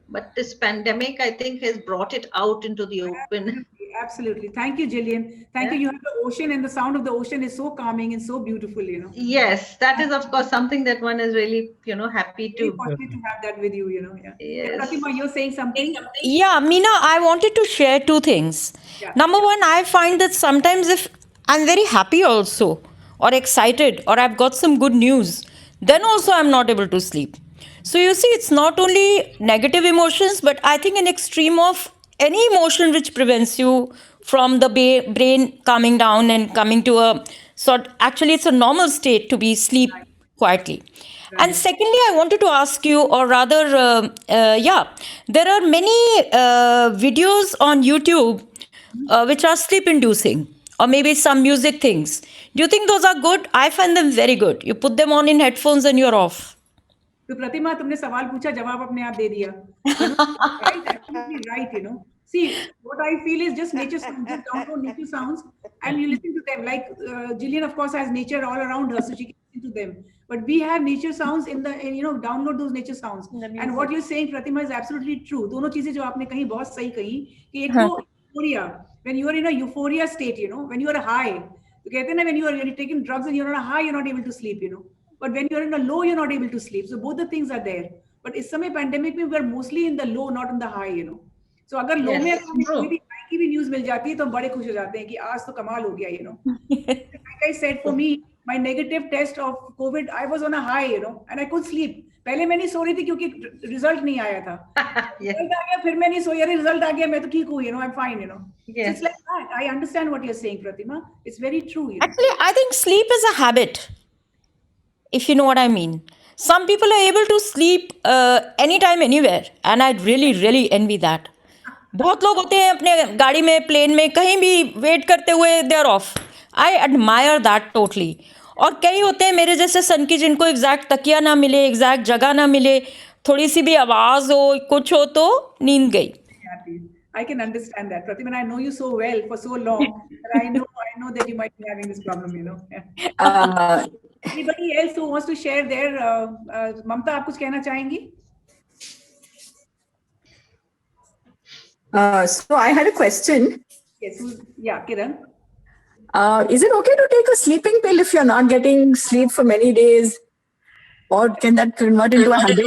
but this pandemic, I think, has brought it out into the open. Absolutely. Thank you, Jillian. Thank you. You have the ocean, and the sound of the ocean is so calming and so beautiful, Yes, that is of course something that one is really, happy Very to. fortunate to have that with you, Yeah. Yes. Pratima, you're saying something? Yeah, Meena, I wanted to share two things. Yeah. Number one, I find that sometimes if I'm very happy also, or excited, or I've got some good news, then also I'm not able to sleep. So you see, it's not only negative emotions, but I think an extreme of any emotion which prevents you from the brain calming down and coming to a sort. Actually, it's a normal state to be sleep quietly. And secondly, I wanted to ask you, or rather, there are many videos on YouTube which are sleep inducing, or maybe some music things. Do you think those are good? I find them very good. You put them on in headphones and you're off. तो प्रतिमा तुमने सवाल पूछा जवाब अपने आप दे दिया right, absolutely right, see what I feel is just nature sounds. Just download nature sounds and you listen to them, like Jillian of course has nature all around her, so she can listen to them, but we have nature sounds download those nature sounds. And what you're saying, Pratima, is absolutely true. दोनों चीजें जो आपने कही बहुत सही कही कि एक तो euphoria, when you are in a euphoria state, when you are high, तो कहते हैं ना, when you're taking drugs and you're on a high, you're not able to sleep, but when you're in a low, you're not able to sleep. So both the things are there. But इस समय pandemic में we are mostly in the low, not in the high, So अगर low में Yes, हमें true. कोई भी high की भी news मिल जाती है तो हम बड़े खुश हो जाते हैं कि आज तो कमाल हो गया, Like I said, for me, my negative test of COVID, I was on a high, and I could sleep. पहले मैं नहीं सो रही थी क्योंकि रिजल्ट नहीं आया था. Yes. रिजल्ट आ गया, फिर मैं नहीं सोई, अरे रिजल्ट आ गया, मैं तो ठीक हूँ, I'm fine, So Yes. it's like that. I understand what you're saying, Pratima. It's very true, Actually, I think sleep is a habit, if you know what I mean. Some people are able to sleep anytime, anywhere, and I really, really envy that. बहुत लोग होते हैं अपने गाड़ी में, plane में, कहीं भी वेट करते हुए they are off. I admire that totally. और कई होते हैं मेरे जैसे सन की, जिनको एग्जैक्ट तकिया ना मिले, एग्जैक्ट जगह ना मिले, थोड़ी सी भी आवाज हो, कुछ हो तो नींद गई. I can understand that, Pratima. And I know you so well for so long. But I know that you might be having this problem, Anybody else who wants to share their Mamta, आप कुछ कहना चाहेंगी? So I had a question. Yes. Yeah, Kiran. Is it okay to take a sleeping pill if you're not getting sleep for many days? Or can that convert into a habit?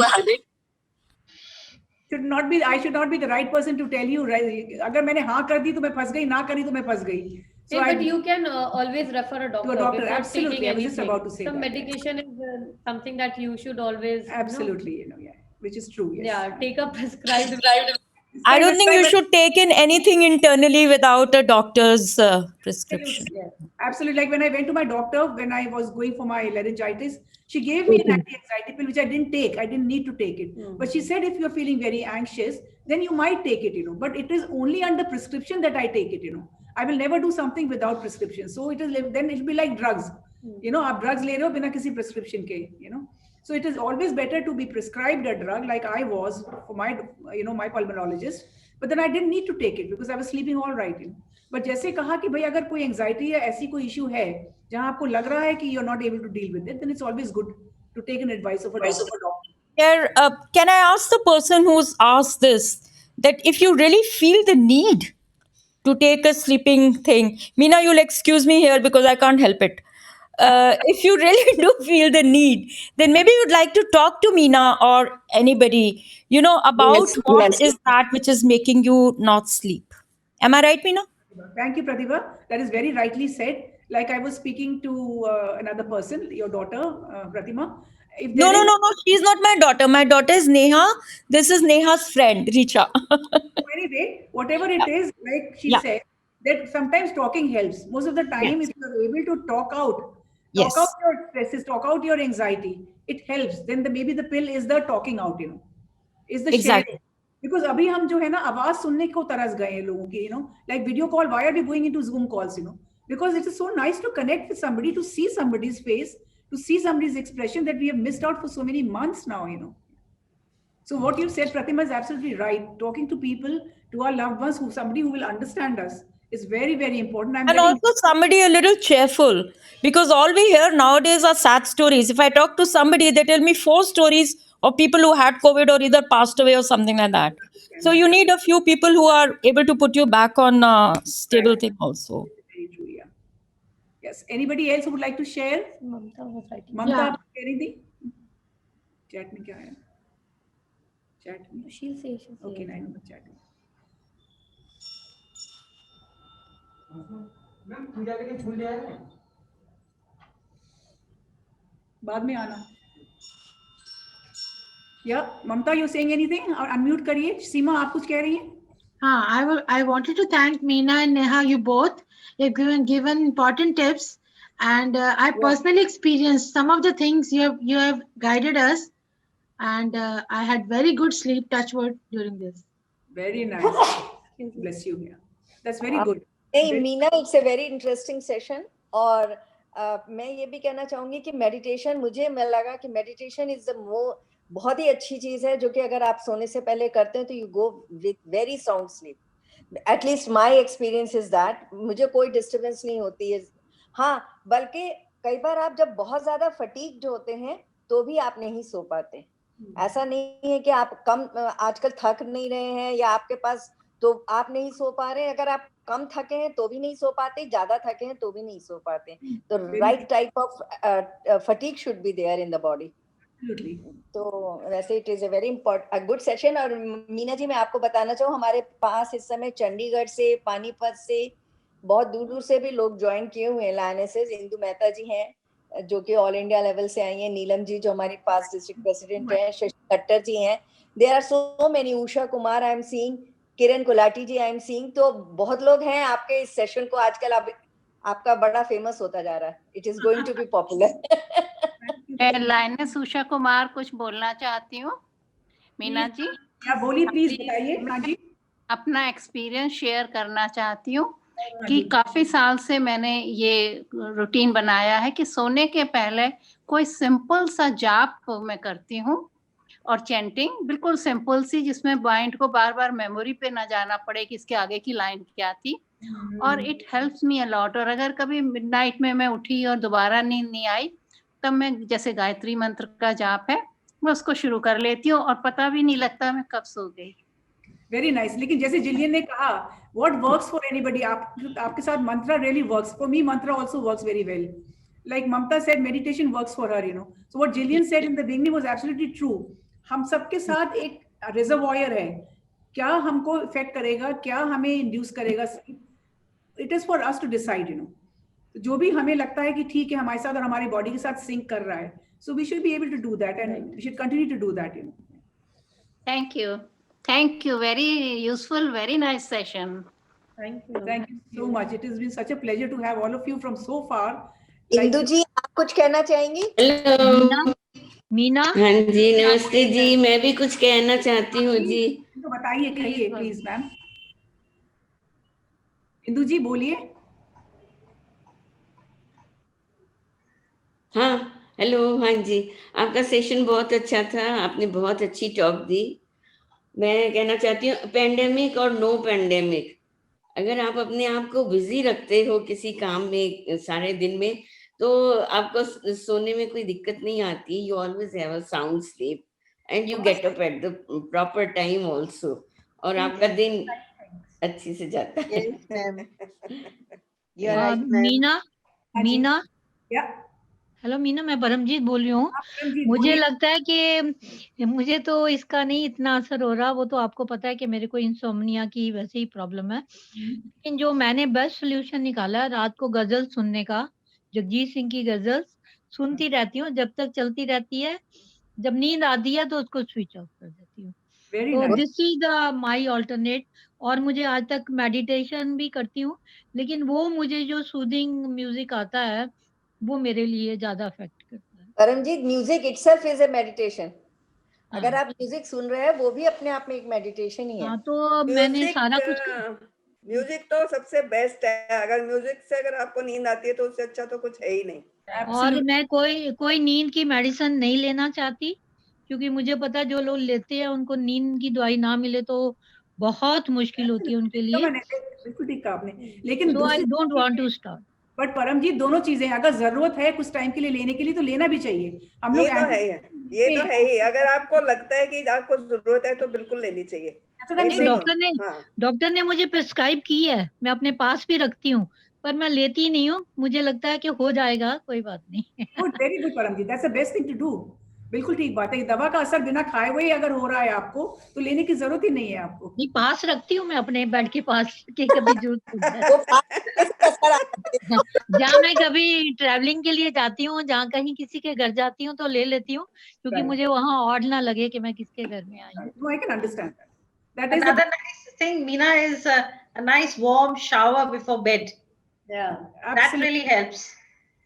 I should not be the right person to tell you, right? अगर मैंने हाँ कर दी तो मैं फंस गई, ना करी तो मैं फंस गई. So but you can always refer a doctor. To a doctor, before absolutely. taking I was just anything. about to say Some that. medication is something that you should always Absolutely, which is true. Yes. Yeah, take a prescribed. I don't think you should take in anything internally without a doctor's prescription. Absolutely. Like when I went to my doctor, when I was going for my laryngitis, she gave me an anti-anxiety pill, which I didn't take. I didn't need to take it. But she said, if you're feeling very anxious, then you might take it, But it is only under prescription that I take it, I will never do something without prescription. So then it'll be like drugs. आप drugs ले रहे हो बिना किसी prescription के, So it is always better to be prescribed a drug like I was for my, my pulmonologist. But then I didn't need to take it because I was sleeping all right. But जैसे कहा कि भाई अगर कोई anxiety या ऐसी कोई issue है जहाँ आपको लग रहा है कि you're not able to deal with it, then it's always good to take an advice of a doctor. Here, can I ask the person who's asked this that if you really feel the need to take a sleeping thing, Meena, you'll excuse me here because I can't help it. If you really do feel the need, then maybe you'd like to talk to Meena or anybody, about what is that which is making you not sleep. Am I right, Meena? Thank you, Pratibha. That is very rightly said. Like I was speaking to another person, your daughter, Pratima. No. She's not my daughter. My daughter is Neha. This is Neha's friend, Richa. Anyway, whatever it is, like she said, that sometimes talking helps. Most of the time, if you're able to talk out your stresses, talk out your anxiety, it helps. Then maybe the pill is the talking out, is the sharing. Because अभी हम जो है ना आवाज सुनने को तरस गए हैं लोगों की, like video call. Why are we going into Zoom calls, Because it is so nice to connect with somebody, to see somebody's face, to see somebody's expression that we have missed out for so many months now, So what you said, Pratima, is absolutely right. Talking to people, to our loved ones, somebody who will understand us is very, very important. And also somebody a little cheerful, because all we hear nowadays are sad stories. If I talk to somebody, they tell me 4 stories of people who had COVID or either passed away or something like that. So you need a few people who are able to put you back on a stable thing also. Very true, yeah. Yes. Anybody else who would like to share? Mamta was writing. Mamta, anything? Chat में क्या है? Chat में. She'll say. Okay, nine chat. बाद में आना. Yeah, Mamta, you're saying anything? Or unmute करिए. सीमा, आप कुछ कह रही हैं? I wanted to thank Meena and Neha, you both. You've given important tips, and I personally experienced some of the things you have guided us, and I had very good sleep, touch wood, during this. Very nice. Bless you. Yeah. That's very good. Hey, Meena, it's a very interesting session. और मैं ये भी कहना चाहूंगी कि meditation, मुझे लगा कि मेडिटेशन इज द बहुत ही अच्छी चीज है जो कि अगर आप सोने से पहले करते हैं तो you go with very sound sleep. At least my experience is that. मुझे कोई डिस्टर्बेंस नहीं होती है. हाँ, बल्कि कई बार आप जब बहुत ज्यादा फटीग्ड होते हैं तो भी आप नहीं सो पाते. ऐसा नहीं है कि आप कम आजकल थक नहीं रहे हैं या आपके पास तो आप नहीं सो पा रहे हैं. अगर आप कम थके हैं तो भी नहीं सो पाते, ज्यादा थके हैं तो भी नहीं सो पाते. तो right type of fatigue should be there in the body. तो वैसे it is a very important good session. और मीना जी, मैं आपको बताना चाहूँ, हमारे पास इस समय चंडीगढ़ से, पानीपत से, बहुत दूर दूर से भी लोग ज्वाइन किए हुए हैं लायनेसेस. इंदु मेहता जी हैं जो कि ऑल इंडिया लेवल से आई हैं, नीलम जी जो हमारी पास डिस्ट्रिक्ट प्रेसिडेंट हैं, शशि खट्टर जी हैं. There are so many. Usha Kumar I am seeing, Kiran Gulati ji I am seeing. तो बहुत लोग हैं. आपके इस सेशन को आजकल आपका बड़ा फेमस होता जा रहा है. It is going to be popular. Lioness Usha Kumar कुछ बोलना चाहती हूँ. मीना जी, बोलिए प्लीज, बताइए. हाँ जी. अपना एक्सपीरियंस शेयर करना चाहती हूँ कि काफी साल से मैंने ये रूटीन बनाया है कि सोने के पहले कोई सिंपल सा जाप मैं करती हूँ और चैंटिंग, बिल्कुल सिंपल सी, जिसमें माइंड को बार बार मेमोरी पे ना जाना पड़े कि इसके आगे की लाइन क्या थी. और it helps me a lot. और अगर कभी मिडनाइट में मैं उठी और दोबारा नींद नहीं आई, तब मैं जैसे गायत्री मंत्र का जाप है, मैं उसको शुरू कर लेती हूँ और पता भी नहीं लगता मैं कब सो गई. Very nice. लेकिन जैसे जिलियन ने कहा, व्हाट वर्क्स फॉर एनीबडी, आपके साथ mantra really works for me. Mantra also works very well. Like Mamta said, meditation works for her, you know. So what Jillian said in the beginning was absolutely true. हम सबके साथ एक reservoir है. क्या हमको effect करेगा, क्या हमें इंड्यूस करेगा, it is for us to decide, you know. जो भी हमें लगता है कि ठीक है हमारे साथ और हमारी बॉडी के साथ सिंक कर रहा है, so we should be able to do that and we should continue to do that, you know. Thank you. Very useful, very nice session. Thank you so much. It has been such a pleasure to have all of you from so far. Indu ji, आप कुछ कहना चाहेंगी? Hello Meena. हाँ जी, नमस्ते जी. मैं भी कुछ कहना चाहती हूँ जी. तो बताइए, कहिए प्लीज मैम. इंदु जी बोलिए. हाँ, हेलो. हाँ जी, आपका सेशन बहुत अच्छा था. आपने बहुत अच्छी टॉक दी. मैं कहना चाहती हूँ, पेंडेमिक और नो पेंडेमिक, अगर आप अपने आप को बिजी रखते हो किसी काम में सारे दिन में, तो आपको सोने में कोई दिक्कत नहीं आती. You always have a sound sleep and you get up at the proper time also, और आपका दिन अच्छे से जाता है. मीना. हेलो मीना, मैं परमजीत बोल रही हूँ. मुझे लगता है कि मुझे तो इसका नहीं इतना असर हो रहा. वो तो आपको पता है कि मेरे को इंसोम्निया की वैसे ही प्रॉब्लम है. लेकिन जो मैंने बेस्ट सोल्यूशन निकाला है, रात को गजल सुनने का. जगजीत सिंह की गजल्स सुनती रहती हूँ, जब तक चलती रहती है. जब नींद आती है तो उसको स्विच ऑफ कर देती हूँ. तो this is the my alternate. और मुझे आज तक मेडिटेशन भी करती हूँ, लेकिन वो मुझे जो सूदिंग म्यूजिक आता है वो मेरे लिए ज्यादा अफेक्ट करता है. Paramjeet, music itself is a meditation. अगर आप म्यूजिक सुन रहे हैं, वो भी अपने आप में एक मेडिटेशन ही है. हाँ, तो मैंने सारा कुछ. म्यूजिक तो सबसे बेस्ट है. अगर म्यूजिक से अगर आपको नींद आती है तो उससे अच्छा तो कुछ है ही नहीं. और मैं कोई नींद की मेडिसिन नहीं लेना चाहती, क्योंकि मुझे पता है जो लोग लेते हैं उनको नींद की दवाई ना मिले तो बहुत मुश्किल होती है उनके लिए. बिल्कुल ठीक कहा आपने. लेकिन I don't want to start. But Paramjeet, दोनों चीजें, अगर जरूरत है कुछ टाइम के लिए लेने के लिए तो लेना भी चाहिए. हम लोग ये तो है ही. अगर आपको लगता है कि आपको जरूरत है तो बिल्कुल लेनी चाहिए. डॉक्टर ने मुझे प्रिस्क्राइब की है, मैं अपने पास भी रखती हूँ, पर मैं लेती नहीं हूँ. मुझे लगता है कि हो जाएगा, कोई बात नहीं. Very good Paramjeet, that's the best thing to do. बिल्कुल ठीक बात है. दवा का असर बिना खाए हुए अगर हो रहा है आपको, तो लेने की जरूरत ही नहीं है आपको. नहीं, पास रखती हूँ मैं अपने बेड के पास के कभी जरूरत. जहाँ मैं कभी ट्रैवलिंग के लिए जाती हूँ, जहाँ कहीं किसी के घर जाती हूँ तो ले लेती हूँ, क्योंकि मुझे वहाँ ऑड ना लगे कि मैं किसके घर में आई हूँ. I can understand that. That is another nice thing, Meena, is a nice warm shower before bed. Yeah, that really helps.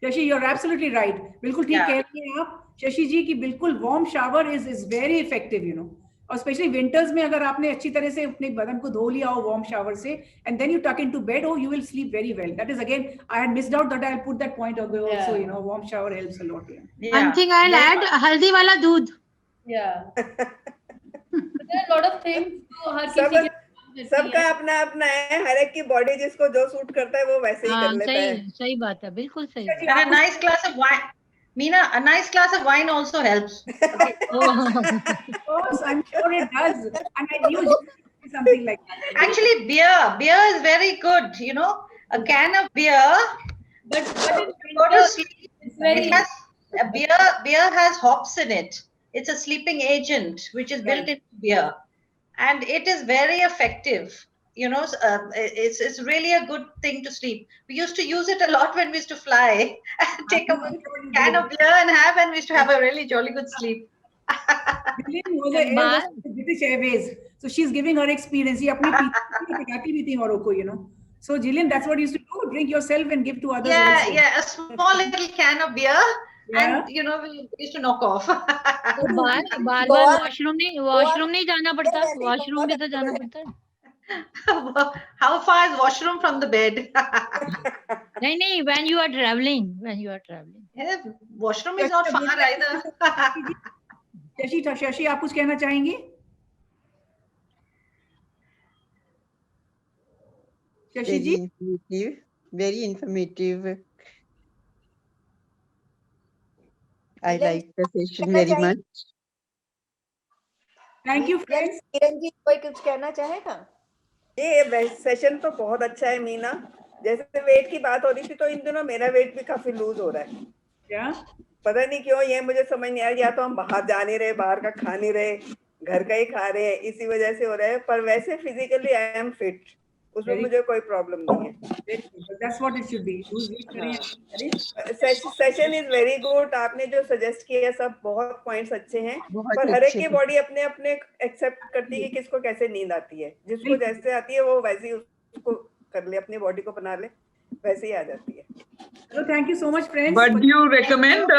Shashi, you're absolutely right. बिल्कुल ठीक कह रही हैं आप शशि जी की. बिल्कुल warm shower is very effective, you know. और specially winters में अगर आपने अच्छी तरह से अपने बदन को धो लिया हो वार्म शावर से, एंड देन यू टक into bed, oh, you will sleep very well. That is again, I had missed out that I'll put that point on there also, you know, warm shower helps a lot. One thing I'll add, हल्दी वाला दूध. Yeah. There are a lot of things. तो हर किसी के सबका अपना अपना है. हर एक की बॉडी जिसको जो सूट करता है वो वैसे ही कर लेता है. सही बात है, बिल्कुल सही. And a nice glass of wine, Meena, a nice glass of wine also helps. Of course, I'm sure it does. And I knew something like that. Actually, beer is very good. You know, a can of beer. But when you go to sleep, it has beer has hops in it. It's a sleeping agent which is built into beer, and it is very effective. You know, it's really a good thing to sleep. We used to use it a lot when we used to fly. Take a can of beer and we used to have a really jolly good sleep. Jillian was an air hostess with British Airways, so she's giving her experience. She अपनी पिटाती भी थी औरों को, you know. So Jillian, that's what you used to do: drink yourself and give to others. Also. Yeah, a small little can of beer, and you know we used to knock off. Bar washroom नहीं जाना पड़ता, washroom भी तो जाना पड़ता है. How far is washroom from the bed? नहीं, when you are traveling. Yeah, washroom is not far either. Shashi, आप कुछ कहना चाहेंगी? शशि जी? Very informative. I like the session very much. Thank you, friends. Kiran ji कोई कुछ कहना चाहेगा? ये सेशन तो बहुत अच्छा है मीना. जैसे वेट की बात हो रही थी तो इन दिनों मेरा वेट भी काफी लूज हो रहा है. क्या? पता नहीं क्यों, ये मुझे समझ नहीं आ रहा. या तो हम बाहर जा नहीं रहे, बाहर का खा नहीं रहे, घर का ही खा रहे हैं, इसी वजह से हो रहा है. पर वैसे फिजिकली आई एम फिट, उसमें मुझे कोई प्रॉब्लम नहीं है. That's what it should be. Session is very good. आपने जो सजेस्ट किया सब बहुत पॉइंट्स अच्छे हैं, पर हर एक की बॉडी अपने अपने एक्सेप्ट करती है कि किसको कैसे नींद आती है. जिसको जैसे आती है वो वैसे ही उसको कर ले, अपनी बॉडी को बना ले, वैसे ही आ जाती है. So thank you so much, friends. But do you recommend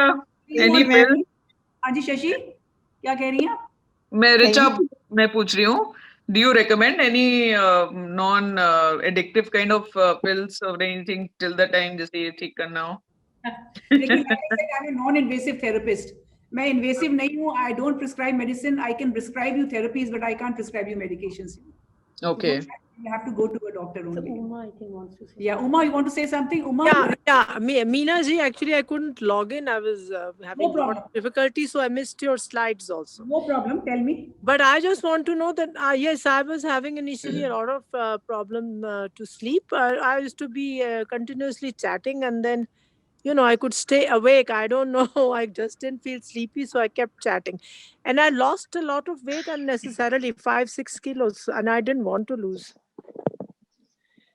any pill? हाँ जी शशि, क्या कह रही हैं? मैं पूछ रही हूँ. Do you recommend any non-addictive kind of pills or anything till the time जैसे ये ठीक करना हो? लेकिन I'm a non-invasive therapist. मैं invasive नहीं हूँ. I don't prescribe medicine. I can prescribe you therapies, but I can't prescribe you medications. Okay. You have to go to a doctor only. So Uma, I think, wants to say. Yeah, Uma, you want to say something? Uma? Yeah. Meena ji, actually, I couldn't log in. I was having a lot of difficulty, so I missed your slides also. No problem. Tell me. But I just want to know that, yes, I was having initially a lot of problem to sleep. I used to be continuously chatting, and then, you know, I could stay awake. I don't know. I just didn't feel sleepy, so I kept chatting. And I lost a lot of weight unnecessarily, 5-6 kilos, and I didn't want to lose.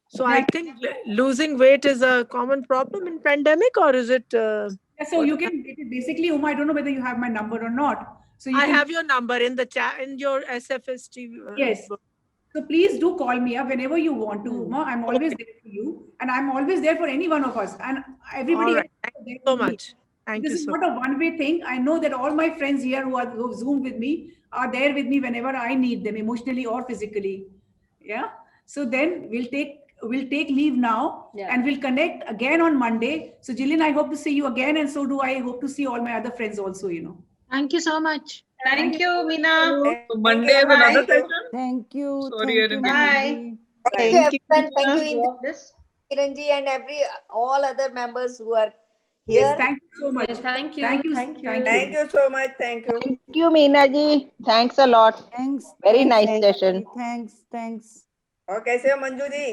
So I think losing weight is a common problem in pandemic, or is it? So you can basically, Uma, I don't know whether you have my number or not. So I have your number in the chat in your SFST. Yes. So please do call me up whenever you want to, Uma. I'm always there for you, and I'm always there for any one of us, and everybody. Right. Thank you so much. Thank you. This is not a one-way thing. I know that all my friends here who have Zoom with me are there with me whenever I need them, emotionally or physically. Yeah. So then we'll take leave now, and we'll connect again on Monday. So Jillian, I hope to see you again, and so do I hope to see all my other friends also, you know. Thank you so much. Thank you, Meena. So Monday is another session. Thank you. Sorry, I didn't. Bye. Thank you, everyone. Thank you, Kiran ji, and all other members who are here. Yes, thank you so much. Yes, thank you. Thank you. Thank you so much. Thank you. Thank you, Meena ji. Thanks a lot. Thanks. Very nice session. Thanks. और कैसे हो मंजू जी?